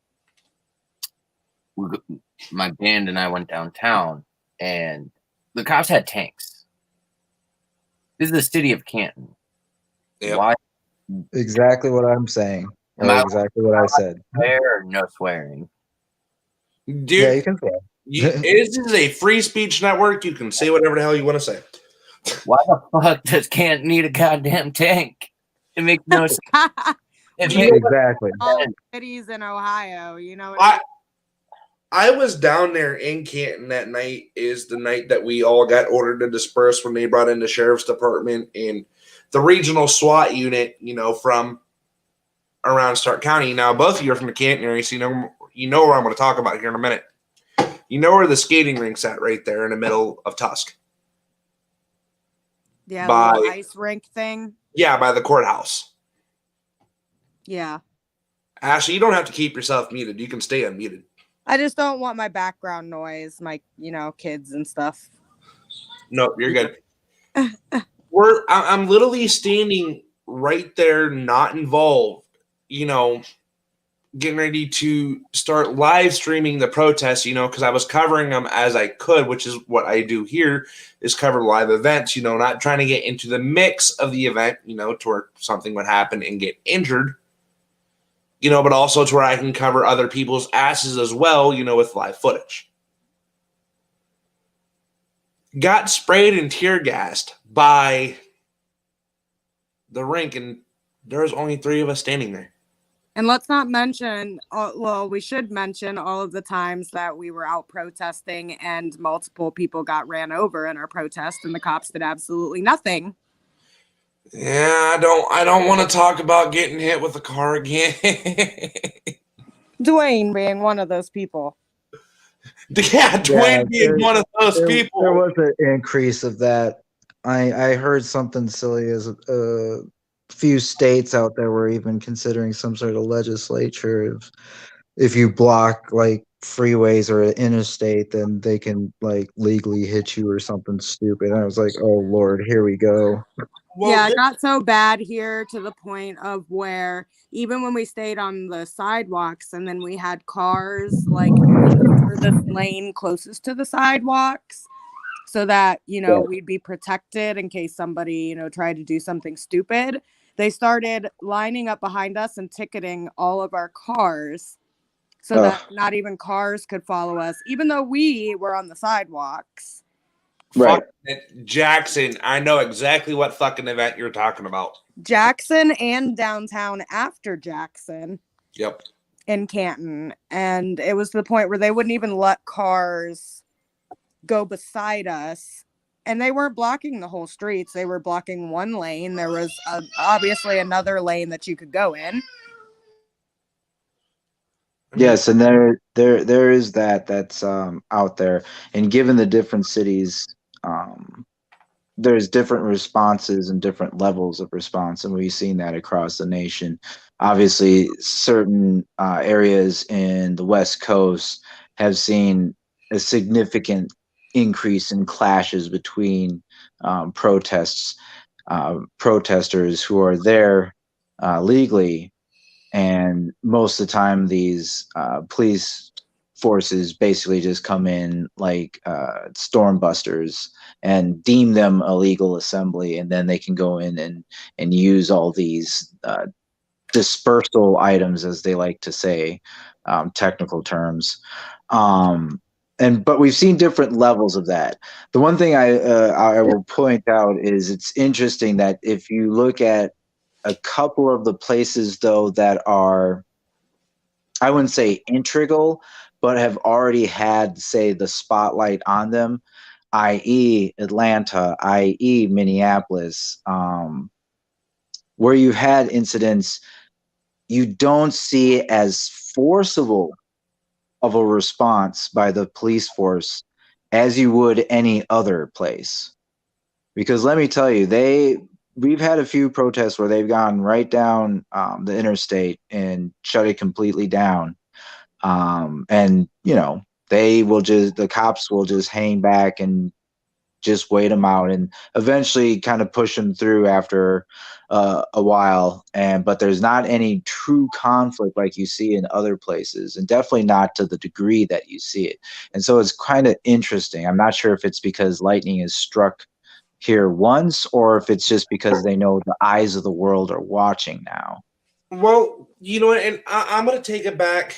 band and I went downtown, and the cops had tanks. This is the city of Canton. Yep. Why? Exactly what I'm saying. Exactly what I said. Swear or no swearing? Dude, Yeah, you can swear. This is a free speech network. You can say whatever the hell you want to say. Why the fuck does Canton need a goddamn tank? It makes no sense. Exactly. All cities in Ohio, what I mean? I was down there in Canton that night. Is the night that we all got ordered to disperse when they brought in the sheriff's department and the regional SWAT unit, from around Stark County. Now, both of you are from the Canton area, so you know where I'm going to talk about here in a minute. You know where the skating rink's at, right there in the middle of Tusk. Yeah, the little ice rink thing. Yeah, by the courthouse. Yeah. Ashley, you don't have to keep yourself muted. You can stay unmuted. I just don't want my background noise, my, kids and stuff. No, you're good. I'm literally standing right there, not involved, getting ready to start live streaming the protests, because I was covering them as I could, which is what I do here, is cover live events, not trying to get into the mix of the event, to where something would happen and get injured, but also to where I can cover other people's asses as well, with live footage. Got sprayed and tear gassed by the rink, and there was only 3 of us standing there. And let's not mention, we should mention all of the times that we were out protesting and multiple people got ran over in our protest and the cops did absolutely nothing. Yeah, I don't want to talk about getting hit with a car again. Dwayne being one of those people. Yeah, Dwayne being one of those people. There was an increase of that. I heard something silly as a few states out there were even considering some sort of legislature of if you block like freeways or an interstate, then they can like legally hit you or something stupid. And I was like, oh Lord, here we go. Well, Yeah, it got so bad here to the point of where even when we stayed on the sidewalks and then we had cars like in the furthest lane closest to the sidewalks so that, Yeah. we'd be protected in case somebody, tried to do something stupid. They started lining up behind us and ticketing all of our cars so that not even cars could follow us, even though we were on the sidewalks. Right. Jackson, I know exactly what fucking event you're talking about. Jackson and downtown after Jackson. Yep. In Canton, and it was to the point where they wouldn't even let cars go beside us, and they weren't blocking the whole streets. They were blocking one lane. There was obviously another lane that you could go in. Yes, and there is that's out there, and given the different cities, there's different responses and different levels of response, and we've seen that across the nation. Obviously, certain areas in the West Coast have seen a significant increase in clashes between protesters who are there legally, and most of the time these police forces basically just come in like storm busters and deem them a legal assembly, and then they can go in and use all these dispersal items, as they like to say, technical terms. But we've seen different levels of that. The one thing I will point out is it's interesting that if you look at a couple of the places, though, that are, I wouldn't say integral, but have already had, say, the spotlight on them, i.e. Atlanta, i.e. Minneapolis, where you had incidents, you don't see as forcible of a response by the police force as you would any other place. Because let me tell you, we've had a few protests where they've gone right down the interstate and shut it completely down. And the cops will just hang back and just wait them out and eventually kind of push them through after a while. But there's not any true conflict like you see in other places, and definitely not to the degree that you see it. And so it's kind of interesting. I'm not sure if it's because lightning is struck here once, or if it's just because they know the eyes of the world are watching now. Well, you know what, and I'm going to take it back.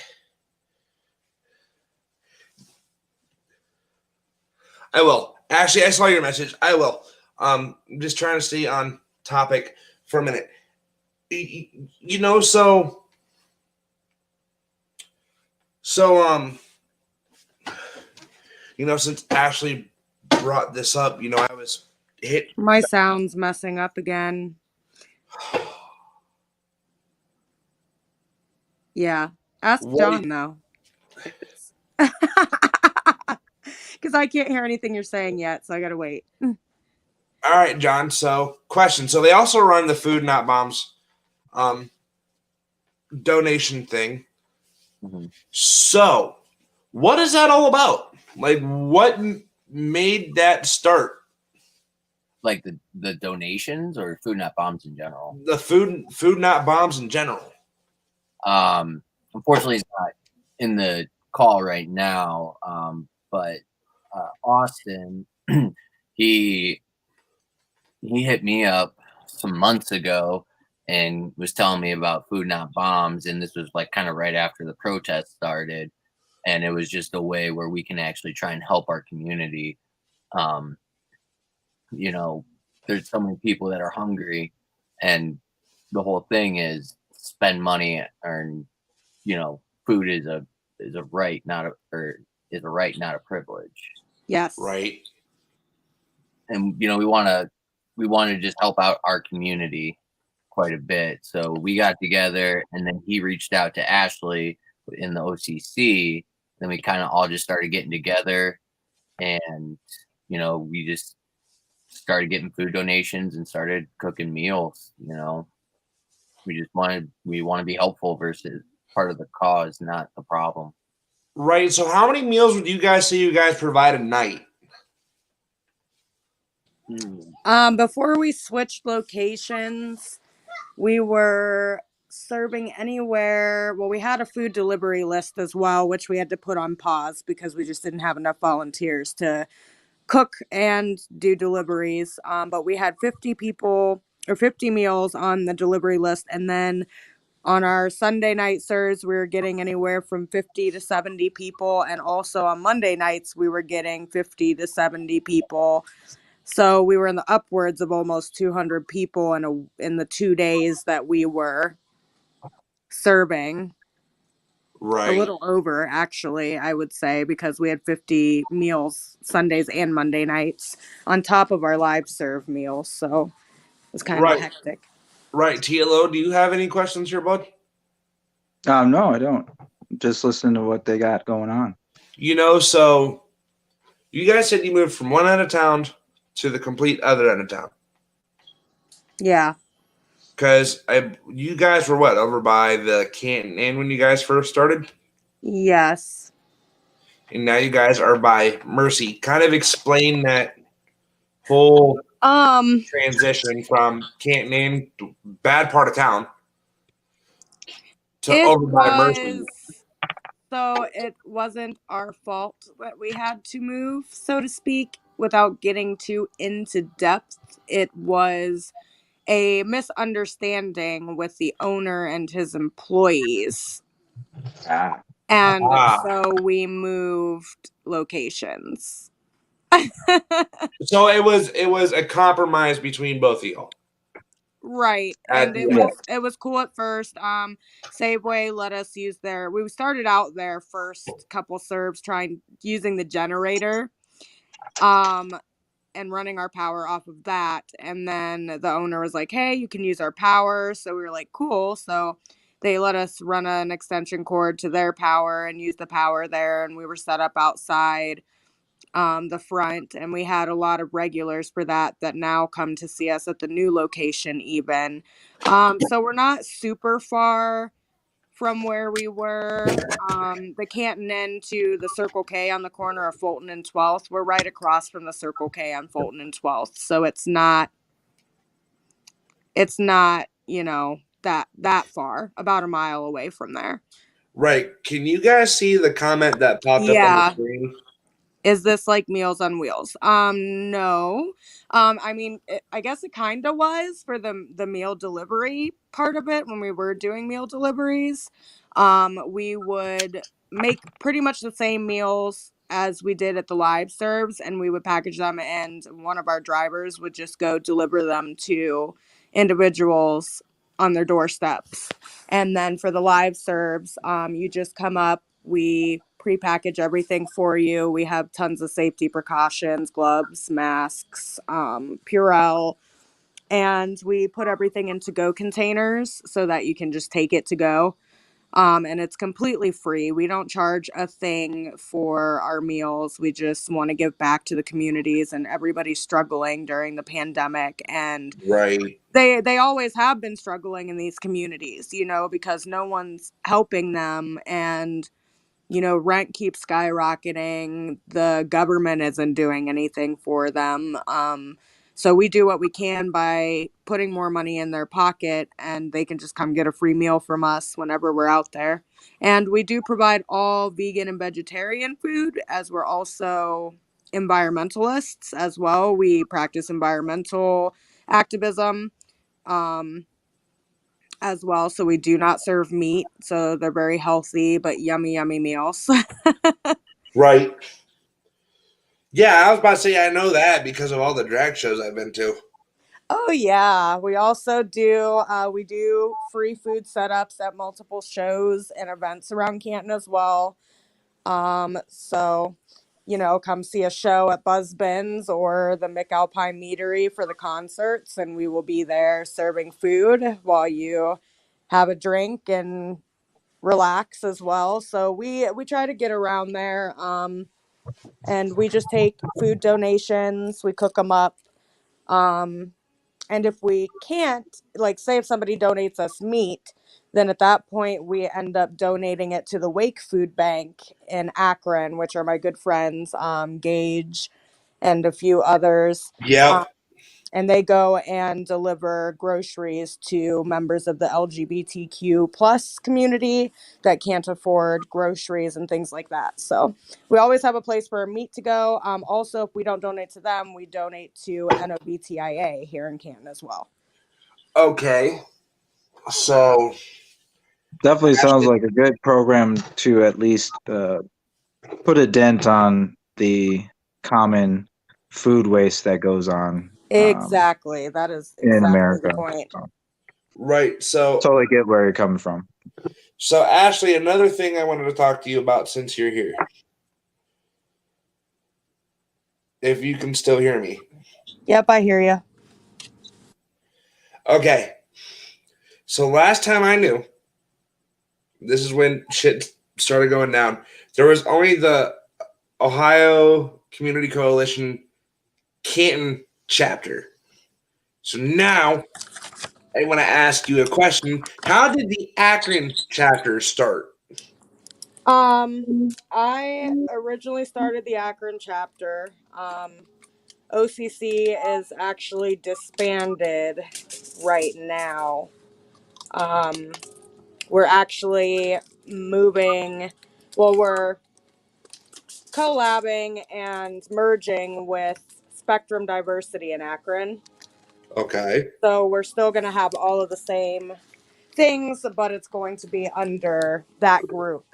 I will. Ashley, I saw your message. I will. I'm just trying to stay on topic for a minute. Since Ashley brought this up, I was hit. My sound's messing up again. Yeah. Ask John, though. Because I can't hear anything you're saying yet, so I gotta wait. All right, John. So, question. So they also run the Food Not Bombs donation thing. Mm-hmm. So, what is that all about? Like, what made that start? Like the donations or Food Not Bombs in general? The Food Not Bombs in general. Unfortunately, he's not in the call right now. But Austin, he hit me up some months ago and was telling me about Food Not Bombs, and this was like kind of right after the protest started, and it was just a way where we can actually try and help our community. There's so many people that are hungry, and the whole thing is spend money, earn, food is a right, not a privilege. Yes. Right. And we want to just help out our community quite a bit. So we got together, and then he reached out to Ashley in the OCC. Then we kind of all just started getting together, and we just started getting food donations and started cooking meals. We want to be helpful versus part of the cause, not the problem. Right. So how many meals would you guys say you guys provide a night? Before we switched locations, we were serving anywhere. Well, we had a food delivery list as well, which we had to put on pause because we just didn't have enough volunteers to cook and do deliveries. But we had 50 people or 50 meals on the delivery list. And then on our Sunday night serves, we were getting anywhere from 50 to 70 people. And also on Monday nights, we were getting 50 to 70 people. So we were in the upwards of almost 200 people in the 2 days that we were serving. Right. A little over, actually, I would say, because we had 50 meals Sundays and Monday nights on top of our live serve meals. So it was kind of hectic. Right. TLO, do you have any questions here, bud? No, I don't. Just listen to what they got going on. So you guys said you moved from one end of town to the complete other end of town. Yeah. Because you guys were what, over by the Canton Inn when you guys first started? Yes. And now you guys are by Mercy. Kind of explain that whole transition from Canton Inn, bad part of town, to over by Mercy. So it wasn't our fault that we had to move, so to speak, without getting too into depth. It was a misunderstanding with the owner and his employees. And so we moved locations. So it was a compromise between both of y'all. Right. And it was cool at first. Safeway let us use we started out their first couple serves using the generator. And running our power off of that. And then the owner was like, hey, you can use our power. So we were like, cool. So they let us run an extension cord to their power and use the power there. And we were set up outside the front. And we had a lot of regulars for that now come to see us at the new location even. So we're not super far from where we were. The Canton Inn to the Circle K on the corner of Fulton and 12th. We're right across from the Circle K on Fulton and 12th. So it's not, that far, about a mile away from there. Right. Can you guys see the comment that popped up on the screen? Is this like Meals on Wheels? No. I mean, I guess it kind of was for the meal delivery part of it when we were doing meal deliveries. We would make pretty much the same meals as we did at the live serves, and we would package them, and one of our drivers would just go deliver them to individuals on their doorsteps. And then for the live serves, you just come up, we pre-package everything for you. We have tons of safety precautions, gloves, masks, Purell, and we put everything in to-go containers so that you can just take it to go. And it's completely free. We don't charge a thing for our meals. We just want to give back to the communities, and everybody's struggling during the pandemic. And right. They always have been struggling in these communities, because no one's helping them. And rent keeps skyrocketing. The government isn't doing anything for them. So we do what we can by putting more money in their pocket, and they can just come get a free meal from us whenever we're out there. And we do provide all vegan and vegetarian food, as we're also environmentalists as well. We practice environmental activism. As well, so we do not serve meat, so they're very healthy but yummy meals. Right. Yeah, I was about to say I know that because of all the drag shows I've been to. Oh yeah, we also do free food setups at multiple shows and events around Canton as well. So come see a show at Buzzbins or the McAlpine Meadery for the concerts, and we will be there serving food while you have a drink and relax as well. So we try to get around there, and we just take food donations, we cook them up, and if we can't, like, say if somebody donates us meat, then at that point we end up donating it to the Wake Food Bank in Akron, which are my good friends, Gage and a few others. Yeah. and they go and deliver groceries to members of the LGBTQ plus community that can't afford groceries and things like that. So we always have a place for meat to go. Also, if we don't donate to them, we donate to NOBTIA here in Canton as well. Okay. So Definitely sounds like a good program to at least put a dent on the common food waste that goes on Exactly. That is in exactly America. the point. right. So Totally get where you're coming from. Ashley, another thing I wanted to talk to you about since you're here. If you can still hear me. Yep, I hear you. Okay. So last time I knew, this is when shit started going down. There was only the Ohio Community Coalition Canton chapter. So now I want to ask you a question. How did the Akron chapter start? I originally started the Akron chapter. OCC is actually disbanded right now. Um, we're actually moving, well, we're collabing and merging with Spectrum Diversity in Akron. Okay. So we're still going to have all of the same things, but it's going to be under that group.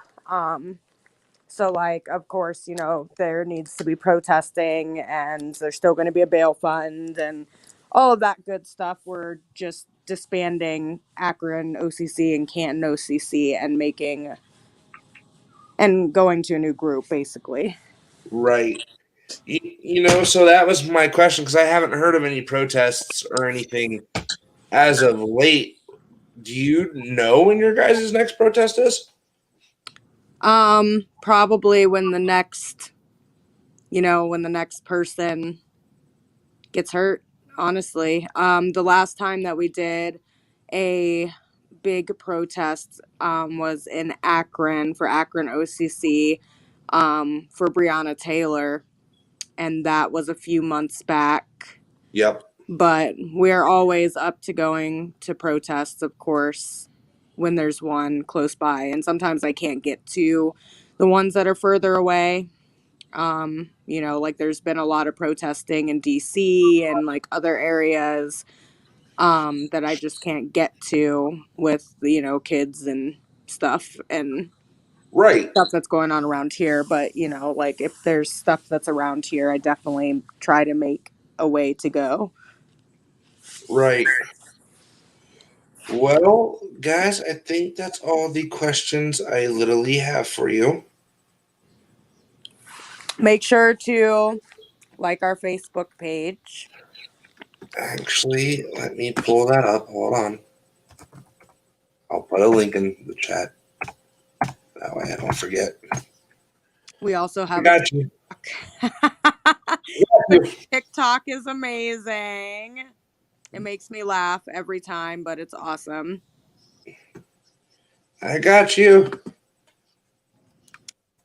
So, like, of course, you know, there needs to be protesting and there's still going to be a bail fund and all of that good stuff. We're just disbanding Akron OCC and Canton OCC and going to a new group, basically. Right. So that was my question because I haven't heard of any protests or anything as of late. Do you know when your guys' next protest is? Probably when the next person gets hurt, honestly. The last time that we did a big protest was in Akron for Akron OCC for Breonna Taylor, and that was a few months back. Yep. But we're always up to going to protests, of course, when there's one close by. And sometimes I can't get to the ones that are further away. Like there's been a lot of protesting in DC and like other areas that I just can't get to with, kids and stuff and Right. stuff that's going on around here. But, like if there's stuff that's around here, I definitely try to make a way to go. Right. Well, guys, I think that's all the questions I literally have for you. Make sure to like our Facebook page. Actually, let me pull that up. Hold on. I'll put a link in the chat. That way I don't forget. We also I have got you. TikTok is amazing. It makes me laugh every time, but it's awesome. I got you.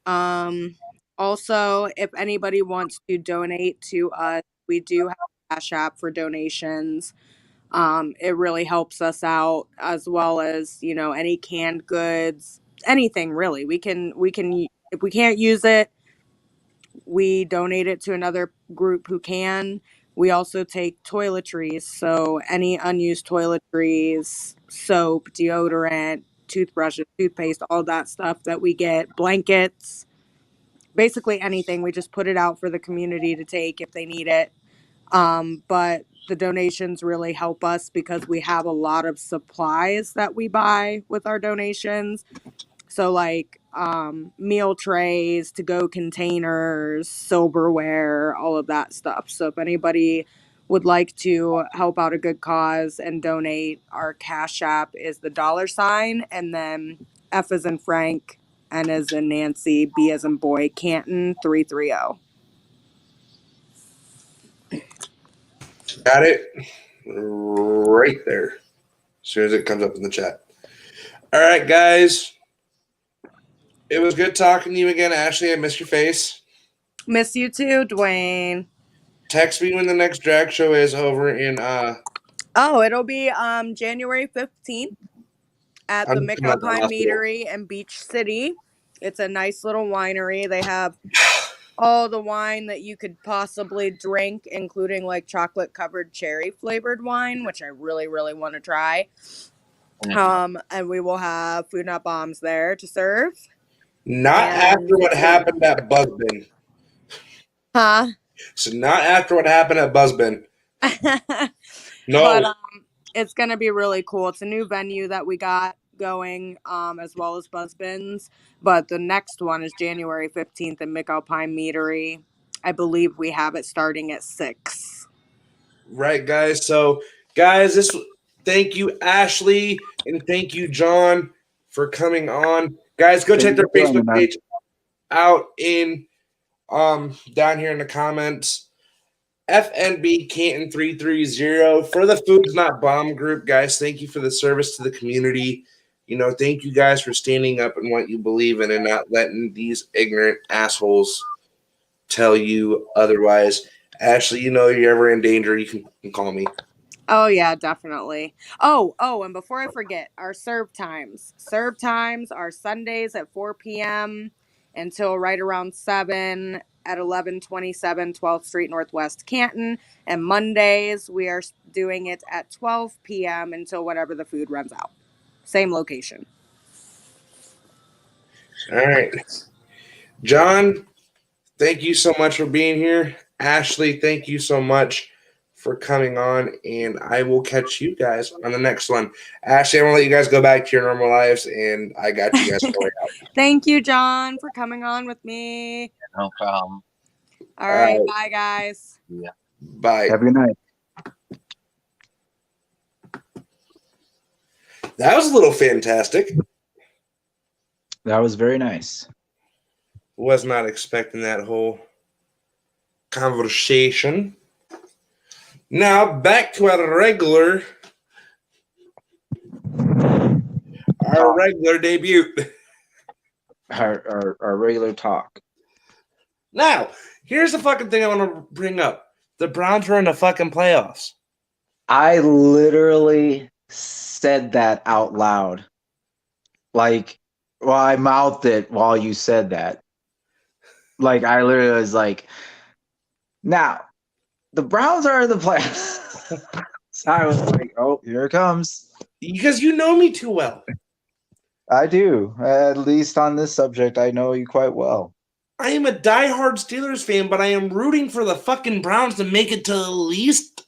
Also, if anybody wants to donate to us, we do have a Cash App for donations. It really helps us out, as well as, any canned goods, anything really. We can if we can't use it, we donate it to another group who can. We also take toiletries, so any unused toiletries, soap, deodorant, toothbrushes, toothpaste, all that stuff that we get, blankets, basically anything. We just put it out for the community to take if they need it. But the donations really help us because we have a lot of supplies that we buy with our donations. So like meal trays, to-go containers, silverware, all of that stuff. So if anybody would like to help out a good cause and donate, our Cash App is the $ and then F as in Frank, N as in Nancy, B as in boy, Canton 330. Got it right there. As soon as it comes up in the chat. All right, guys. It was good talking to you again, Ashley. I miss your face. Miss you too, Dwayne. text me when the next drag show is over in Oh, it'll be January 15th at the I'm looking at the McAlpine hospital. Meadery in Beach City. It's a nice little winery. They have all the wine that you could possibly drink, including like chocolate covered cherry flavored wine, which I really, really want to try. And we will have Food Not Bombs there to serve. Not And- after what happened at Buzzbin. Huh? So not after what happened at Buzzbin. No. But it's gonna be really cool. It's a new venue that we got going, as well as Buzzbins. But the next one is January 15th in McAlpine Meadery. I believe we have it starting at 6. Right, guys. So, guys, thank you, Ashley, and thank you, John, for coming on. Guys, go check their Facebook page out in down here in the comments. FNB Canton 330 for the Foods Not Bomb group, guys. Thank you for the service to the community. Thank you guys for standing up in what you believe in and not letting these ignorant assholes tell you otherwise. Ashley, you're ever in danger, you can call me. Oh yeah, definitely. Oh, and before I forget, our serve times. Serve times are Sundays at 4 p.m. until right around 7 at 1127 12th Street Northwest Canton. And Mondays, we are doing it at 12 p.m. until whenever the food runs out. Same location. All right. John, thank you so much for being here. Ashley, thank you so much for coming on, and I will catch you guys on the next one. Ashley, I'm going to let you guys go back to your normal lives, and I got you guys going out. Thank you, John, for coming on with me. No problem. All right. Bye, guys. Yeah. Bye. Have a good night. That was a little fantastic. That was very nice. Was not expecting that whole conversation. Now back to our regular debut. Our regular talk. Now, here's the fucking thing I want to bring up. The Browns were in the fucking playoffs. I literally said that out loud. I mouthed it while you said that. I literally was like, now, the Browns are in the playoffs. So I was like, oh, here it comes. Because you know me too well. I do. At least on this subject, I know you quite well. I am a diehard Steelers fan, but I am rooting for the fucking Browns to make it to at least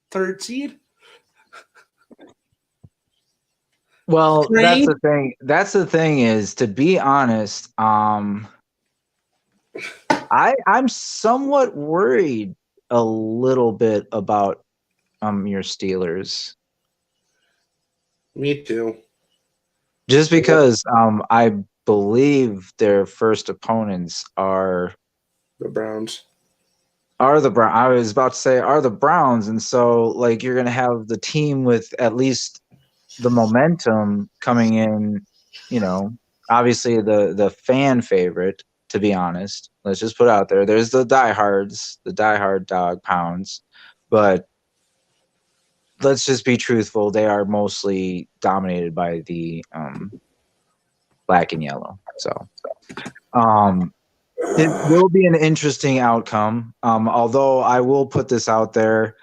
third seed. Well, Right? that's the thing. That's the thing is, to be honest, I'm somewhat worried a little bit about your Steelers. Me too. Just because I believe their first opponents are The Browns. the Browns. I was about to say are the Browns, and so you're gonna have the team with at least the momentum coming in. Obviously the fan favorite. To be honest, let's just put out there. There's the diehards, the diehard dog pounds, but let's just be truthful. They are mostly dominated by the black and yellow. So it will be an interesting outcome. Although I will put this out there.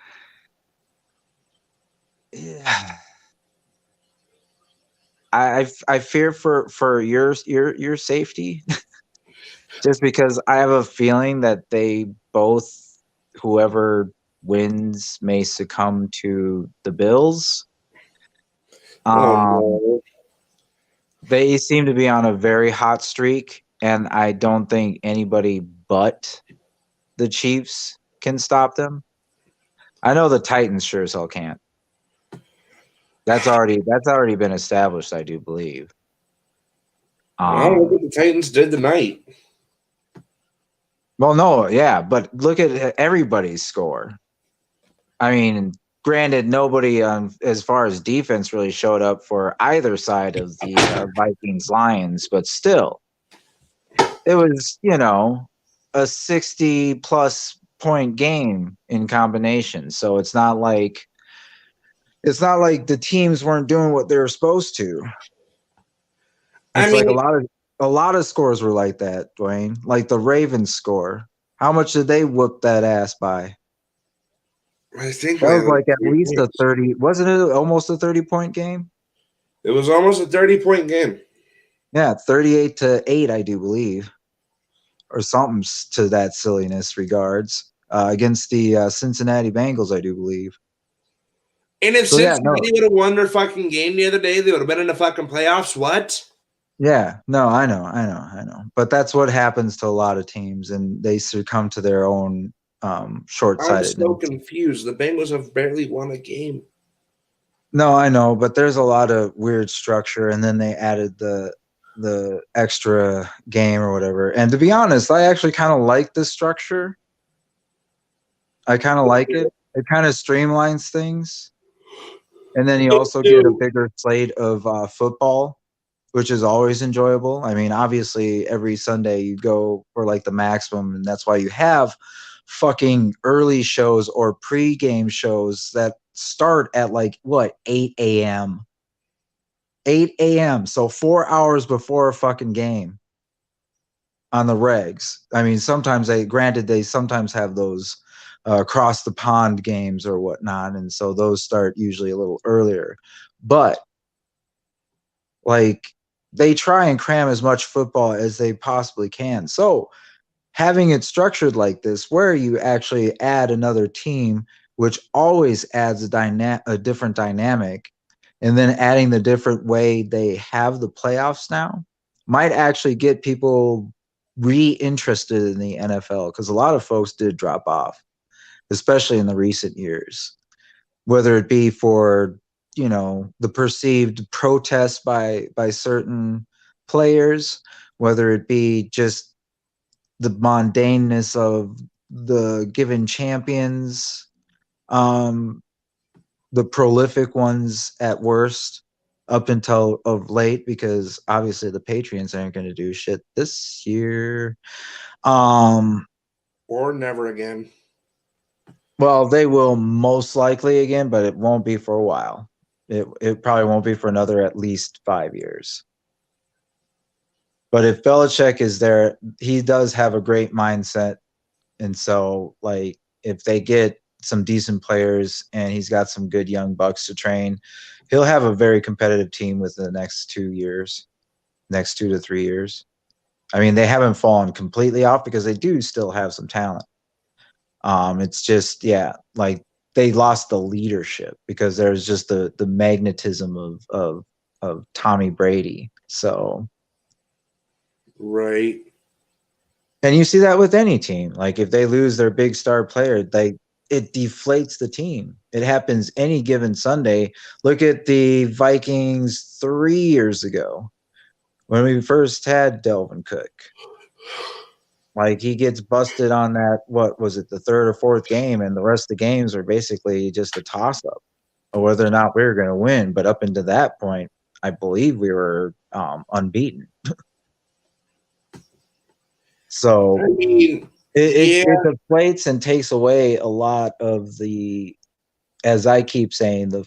I fear for your safety. Just because I have a feeling that whoever wins may succumb to the Bills. They seem to be on a very hot streak, and I don't think anybody but the Chiefs can stop them. I know the Titans sure as hell can't. That's already been established, I do believe. Look what the Titans did tonight. Well, no, yeah, but look at everybody's score. I mean, granted, nobody as far as defense really showed up for either side of the Vikings-Lions, but still, it was, a 60 plus point game in combination. So it's not like the teams weren't doing what they were supposed to. It's like a lot of scores were like that, Dwayne. Like the Ravens score. How much did they whoop that ass by? I think That was like at 3 least points. a 30. Wasn't it almost a 30-point game? It was almost a 30-point game. Yeah, 38-8, I do believe, or something to that silliness regards against the Cincinnati Bengals, I do believe. And if So, yeah, Cincinnati would have won their fucking game the other day, they would have been in the fucking playoffs. What? Yeah, no, I know. But that's what happens to a lot of teams, and they succumb to their own I'm short-sightedness. so confused. The Bengals have barely won a game. No, I know, but there's a lot of weird structure, and then they added the extra game or whatever. And to be honest, I actually kind of like this structure. I kind of like it. It kind of streamlines things. And then you also get a bigger slate of football, which is always enjoyable. I mean, obviously, every Sunday you go for like the maximum, and that's why you have fucking early shows or pre-game shows that start at like, what, 8 a.m.? 8 a.m. So 4 hours before a fucking game on the regs. I mean, sometimes they sometimes have those across the pond games or whatnot, and so those start usually a little earlier. But like they try and cram as much football as they possibly can. So having it structured like this, where you actually add another team, which always adds a different dynamic, and then adding the different way they have the playoffs now, might actually get people re-interested in the NFL, because a lot of folks did drop off, especially in the recent years, whether it be for the perceived protests by certain players, whether it be just the mundaneness of the given champions, the prolific ones at worst, up until of late, because obviously the Patriots aren't going to do shit this year. Or never again. Well, they will most likely again, but it won't be for a while. It probably won't be for another at least 5 years. But if Belichick is there, he does have a great mindset. And so, like, if they get some decent players and he's got some good young bucks to train, he'll have a very competitive team within the next 2 to 3 years. I mean, they haven't fallen completely off because they do still have some talent. It's just, like they lost the leadership because there's just the magnetism of Tommy Brady. So, right. And you see that with any team. Like if they lose their big star player, it deflates the team. It happens any given Sunday. Look at the Vikings 3 years ago when we first had Delvin Cook. Like he gets busted on that, what was it, the third or fourth game, and the rest of the games are basically just a toss-up of whether or not we were going to win. But up until that point, I believe we were unbeaten. So I mean, it deflates and takes away a lot of the, as I keep saying, the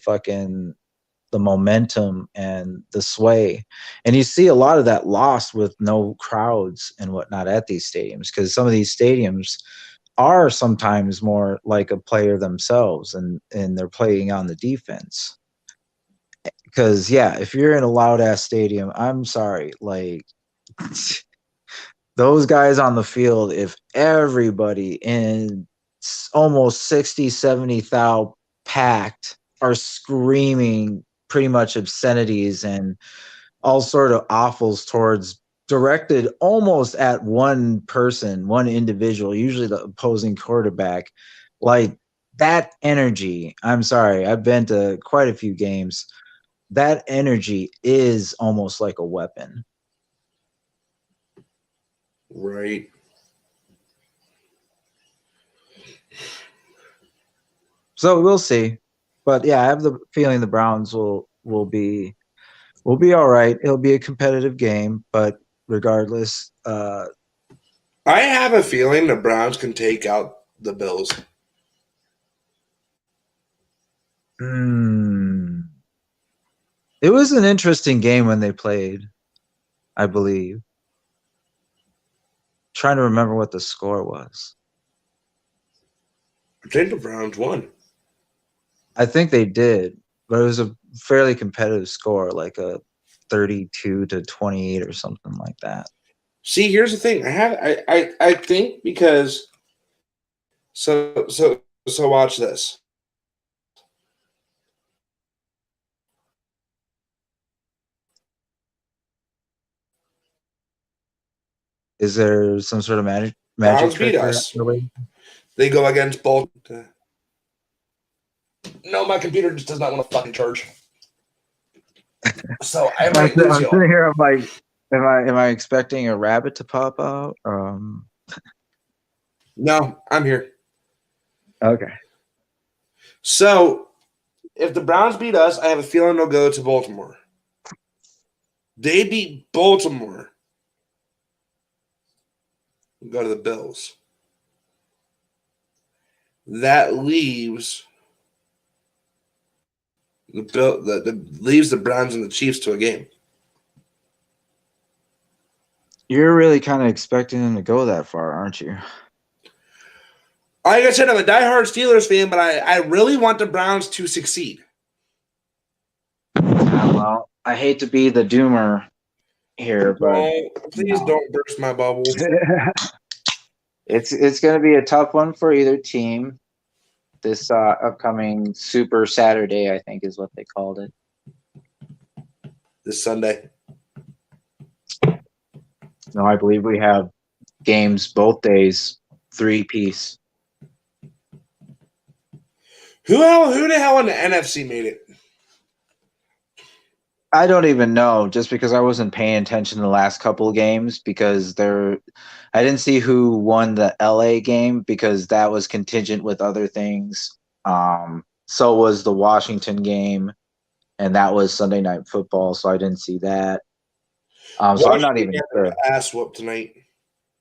momentum and the sway. And you see a lot of that lost with no crowds and whatnot at these stadiums, because some of these stadiums are sometimes more like a player themselves, and they're playing on the defense. Because, if you're in a loud-ass stadium, I'm sorry, like those guys on the field, if everybody in almost 60, 70,000 packed are screaming pretty much obscenities and all sort of awfuls directed almost at one person, one individual, usually the opposing quarterback, like that energy, I'm sorry, I've been to quite a few games, that energy is almost like a weapon. Right. So we'll see. But I have the feeling the Browns will be all right. It'll be a competitive game, but regardless, I have a feeling the Browns can take out the Bills. It was an interesting game when they played, I believe. Trying to remember what the score was. I think the Browns won. I think they did, but it was a fairly competitive score, like a 32-28 or something like that. See, here's the thing. I think because so watch this. Is there some sort of magic Browns trick beat or us. something? They go against Baltimore. No, my computer just does not want to fucking charge. So I might lose I'm you. sitting here. I'm like, am I expecting a rabbit to pop out? No, I'm here. Okay. So if the Browns beat us, I have a feeling they'll go to Baltimore. They beat Baltimore. We'll go to the Bills. That leaves leaves the Browns and the Chiefs to a game. You're really kind of expecting them to go that far, aren't you? Like I said, I'm a diehard Steelers fan, but I really want the Browns to succeed. Well, I hate to be the doomer here, but Please don't burst my bubble. it's going to be a tough one for either team. This upcoming Super Saturday, I think, is what they called it. This Sunday. No, I believe we have games both days, 3-piece. Who the hell in the NFC made it? I don't even know, just because I wasn't paying attention to the last couple of games because I didn't see who won the LA game because that was contingent with other things. So was the Washington game, and that was Sunday Night Football, so I didn't see that. So I'm not even sure. Ass whooped tonight.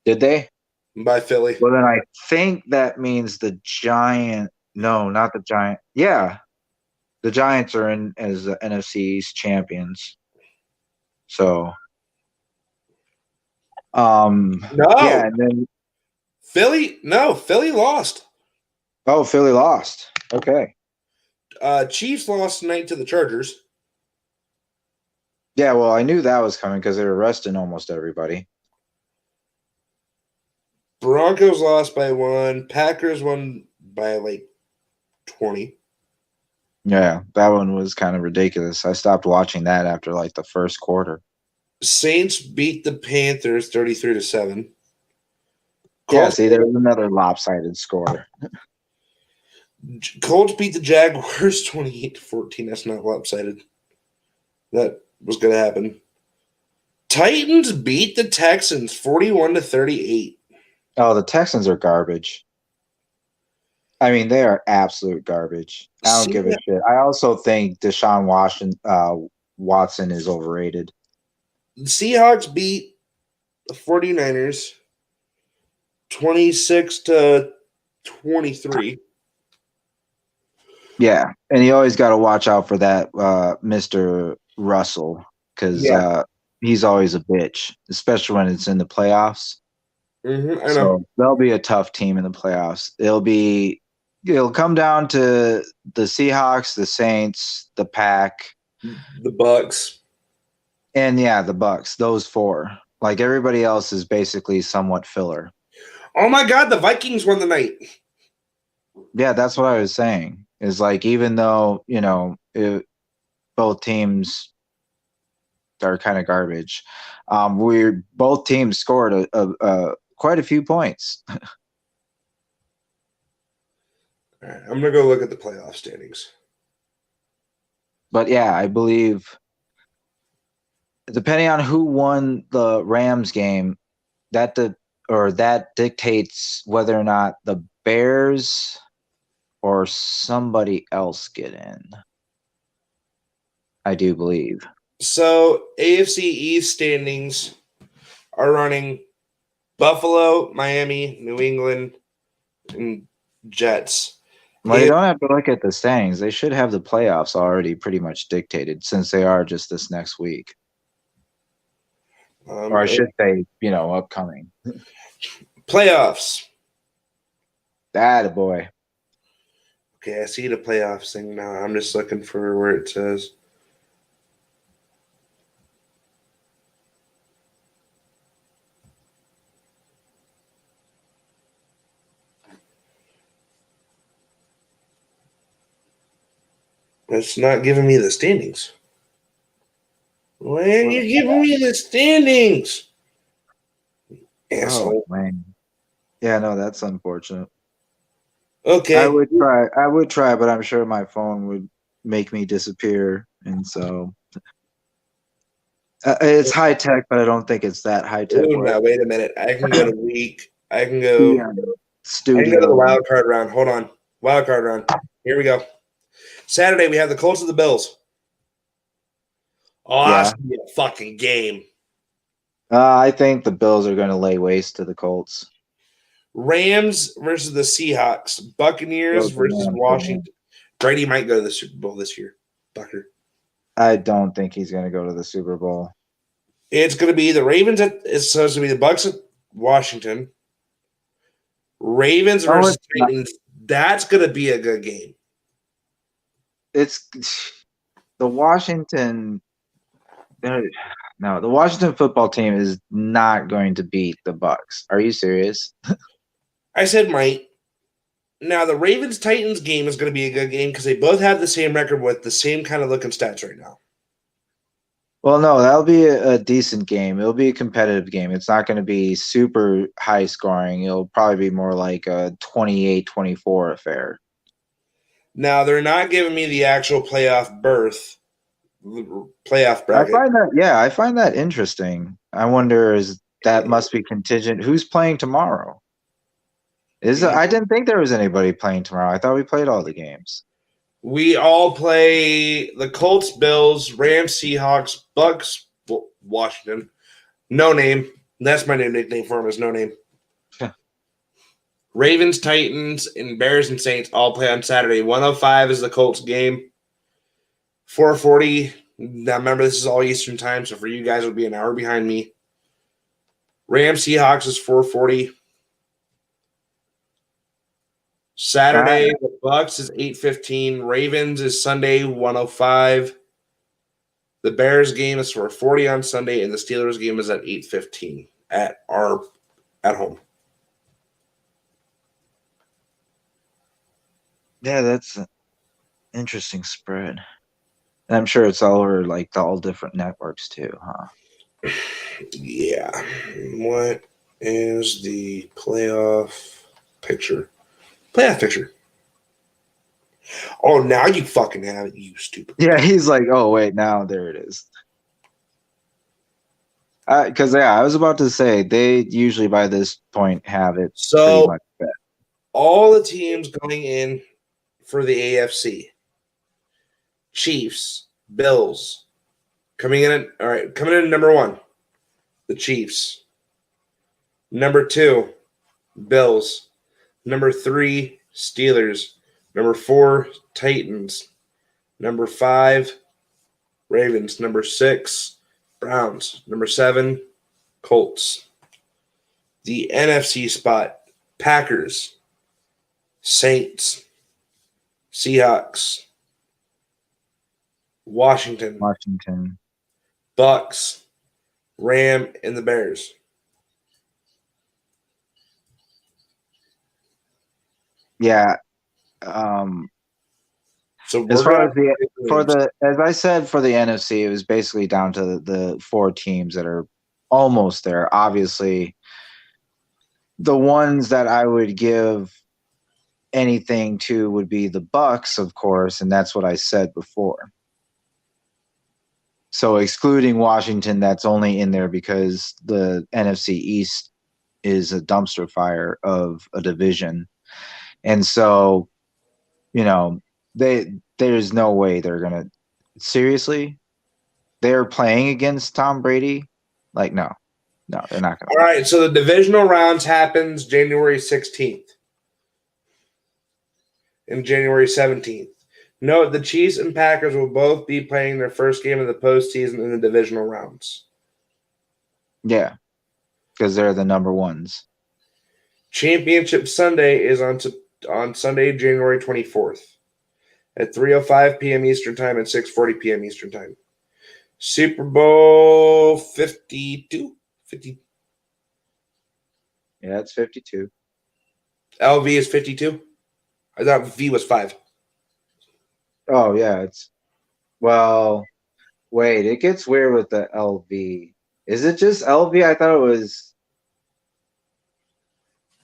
Did they? By Philly. Well, then I think that means the Giant. No, not the Giant. Yeah. The Giants are in as the NFC East champions. So, No. yeah, and then Philly lost. oh, Philly lost. Okay. Chiefs lost tonight to the Chargers. Yeah, well, I knew that was coming because they were resting almost everybody. Broncos lost by 1. Packers won by like 20. Yeah, that one was kind of ridiculous. I stopped watching that after like the first quarter. Saints beat the Panthers 33-7. Yeah, see, there was another lopsided score. Colts beat the Jaguars 28-14. That's not lopsided. That was going to happen. Titans beat the Texans 41-38. Oh, the Texans are garbage. I mean, they are absolute garbage. I don't give a shit. I also think Deshaun Watson is overrated. The Seahawks beat the 49ers 26-23. Yeah, and you always got to watch out for that Mr. Russell because he's always a bitch, especially when it's in the playoffs. I know. So they'll be a tough team in the playoffs. It'll come down to the Seahawks, the Saints, the Pack, the Bucks, and the Bucks. Those 4. Like everybody else is basically somewhat filler. Oh my God, the Vikings won the night. Yeah, that's what I was saying. Is like even though both teams are kind of garbage, both teams scored quite a few points. All right, I'm gonna go look at the playoff standings. But yeah, I believe depending on who won the Rams game, that dictates whether or not the Bears or somebody else get in. I do believe. So AFC East standings are running Buffalo, Miami, New England, and Jets. Well, you It- don't have to look at the standings. They should have the playoffs already pretty much dictated since they are just this next week. Or I should say, upcoming. Playoffs. That boy. Okay, I see the playoffs thing now. I'm just looking for where it says. It's not giving me the standings. Why are you giving me the standings? Asshole. Oh man. Yeah, no, that's unfortunate. Okay. I would try, but I'm sure my phone would make me disappear, and so it's high tech, but I don't think it's that high tech. Ooh, now wait a minute. I can go to week. I can go. I can go to Studio. the wild card round. Hold on. Wild card round. Here we go. Saturday we have the Colts of the Bills. Oh, that's gonna be a fucking game. I think the Bills are going to lay waste to the Colts. Rams versus the Seahawks. Buccaneers versus Washington. Brady might go to the Super Bowl this year. Bucker. I don't think he's going to go to the Super Bowl. It's going to be the Ravens. It's supposed to be the Bucks at Washington. Ravens versus Titans. That's going to be a good game. It's the Washington. No, the Washington football team is not going to beat the Bucks. Are you serious? I said might. Now, the Ravens-Titans game is going to be a good game because they both have the same record with the same kind of looking stats right now. Well, no, that'll be a decent game. It'll be a competitive game. It's not going to be super high scoring. It'll probably be more like a 28-24 affair. Now, they're not giving me the actual playoff berth, playoff bracket. I find that interesting. I wonder that must be contingent. Who's playing tomorrow? I didn't think there was anybody playing tomorrow. I thought we played all the games. We all play the Colts, Bills, Rams, Seahawks, Bucks, Washington. No name. That's my new nickname for him is No Name. Ravens, Titans, and Bears and Saints all play on Saturday. 1:05 is the Colts game. 4:40. Now remember, this is all Eastern time, so for you guys, it'll be an hour behind me. Rams, Seahawks is 4:40. Saturday, the Bucks is 8:15. Ravens is Sunday, 1:05. The Bears game is 4:40 on Sunday, and the Steelers game is at 8:15 at home. Yeah, that's an interesting spread. And I'm sure it's all over all different networks too, huh? Yeah. What is the playoff picture? Playoff picture. Oh, now you fucking have it, you stupid. Yeah, he's like, oh wait, now there it is. Because I was about to say they usually by this point have it pretty much set. All the teams going in for the AFC: Chiefs, Bills, coming in at number 1, the Chiefs. Number 2, Bills. Number 3, Steelers. Number 4, Titans. Number 5, Ravens. Number 6, Browns. Number 7, Colts. The NFC spot: Packers, Saints, Seahawks, Washington, Bucks, Ram, and the Bears. Yeah. So as far as as I said, for the NFC, it was basically down to the 4 teams that are almost there. Obviously, the ones that I would give anything to would be the Bucks, of course, and that's what I said before. So excluding Washington, that's only in there because the NFC East is a dumpster fire of a division. And so, there's no way they're going to – seriously? They're playing against Tom Brady? No. No, they're not going All right, so the divisional rounds happens January 16th and January 17th. Note the Chiefs and Packers will both be playing their first game of the postseason in the divisional rounds. Yeah, because they're the number ones. Championship Sunday is on Sunday, January 24th at 3:05 p.m. Eastern Time and 6:40 p.m. Eastern Time. Super Bowl 52? 50. Yeah, it's 52. LV is 52? I thought V was 5. Oh, yeah, it's well, wait, it gets weird with the LV. Is it just LV? I thought it was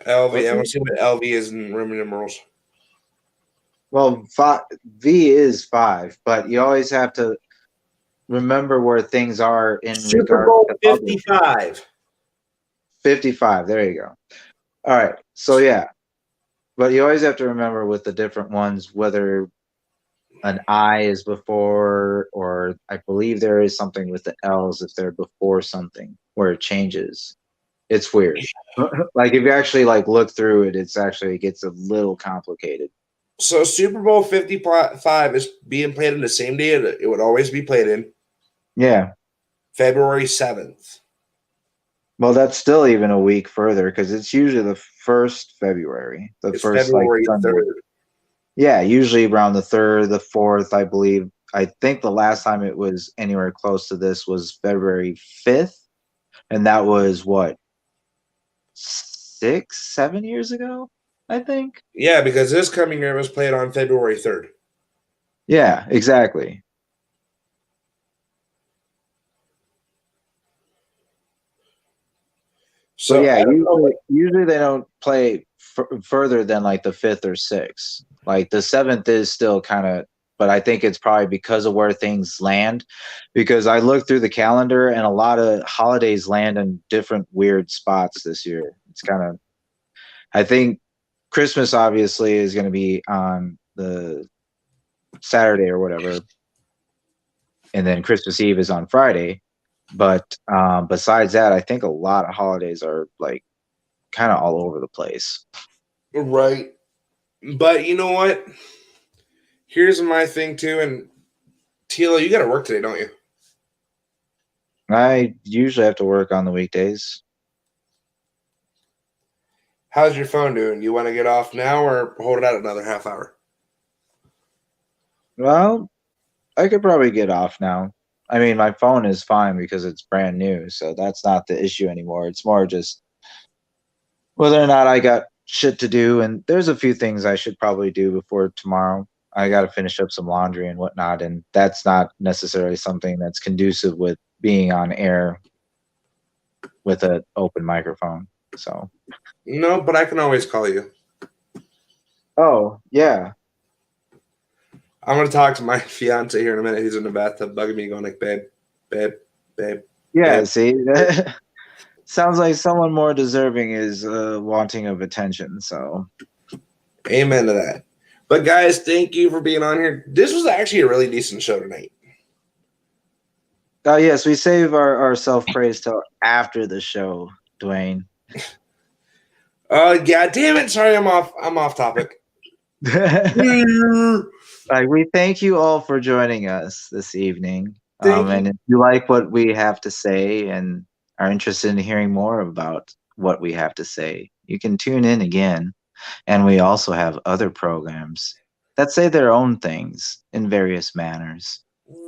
LV. I want to see what LV is in Roman numerals. well, V is 5, but you always have to remember where things are in Super regard Bowl to others. 55. 55. There you go. All right. So yeah, but you always have to remember with the different ones whether an I is before, or I believe there is something with the L's if they're before something where it changes. It's weird. Like if you actually like look through it, it gets a little complicated. So Super Bowl 55 is being played in the same day it would always be played in, Yeah. February 7th. Well, that's still even a week further because it's usually the 1st February. The It's first February like Sunday. 3rd. Yeah, usually around the 3rd, the 4th, I believe. I think the last time it was anywhere close to this was February 5th. And that was what, 6, 7 years ago, I think? Yeah, because this coming year was played on February 3rd. Yeah, exactly. So So yeah, I don't know. usually they don't play further than like the 5th or 6th. Like the 7th is still kind of, but I think it's probably because of where things land. Because I looked through the calendar and a lot of holidays land in different weird spots this year. It's kind of, I think Christmas obviously is going to be on the Saturday or whatever, and then Christmas Eve is on Friday. But besides that, I think a lot of holidays are like kind of all over the place. Right. But you know what? Here's my thing too, and Tilo, you got to work today, don't you? I usually have to work on the weekdays. How's your phone doing? You want to get off now or hold it out another half hour? Well, I could probably get off now. I mean, my phone is fine because it's brand new, so that's not the issue anymore. It's more just whether or not I got shit to do, and there's a few things I should probably do before tomorrow. I got to finish up some laundry and whatnot, and that's not necessarily something that's conducive with being on air with an open microphone. So, No, but I can always call you. oh yeah, I'm going to talk to my fiance here in a minute. He's in the bathtub bugging me, going like, babe, babe, babe. yeah. Babe. See, sounds like someone more deserving is wanting of attention. So, Amen to that. But guys, thank you for being on here. This was actually a really decent show tonight. yes, we save our self praise till after the show, Dwayne. Yeah, damn it. Sorry, I'm off topic. Like, we thank you all for joining us this evening. Thank you. And if you like what we have to say and are interested in hearing more about what we have to say, you can tune in again. And we also have other programs that say their own things in various manners.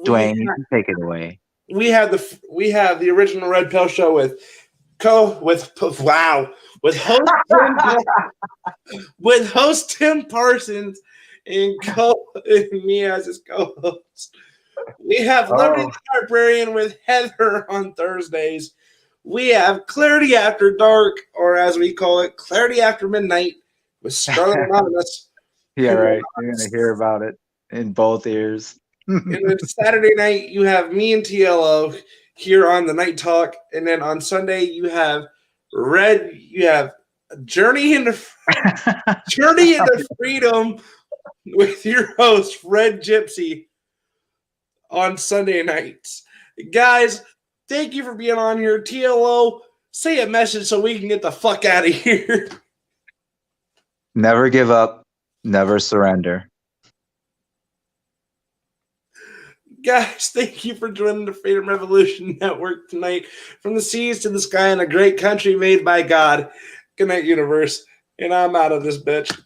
Dwayne, you can take it away. We have the original Red Pill Show with host Tim Parsons and me as his co-host. We have Liberty the Librarian with Heather on Thursdays. We have Clarity After Dark, or as we call it, Clarity After Midnight with Scarlet Anonymous. Yeah, right. You're going to hear about it in both ears. And then Saturday night, you have me and TLO here on the Night Talk. And then on Sunday, you have Journey into Freedom with your host, Red Gypsy, on Sunday nights. Guys, thank you for being on here. TLO, say a message so we can get the fuck out of here. Never give up. Never surrender. Guys, thank you for joining the Freedom Revolution Network tonight. From the seas to the sky in a great country made by God. Good night, universe. And I'm out of this bitch.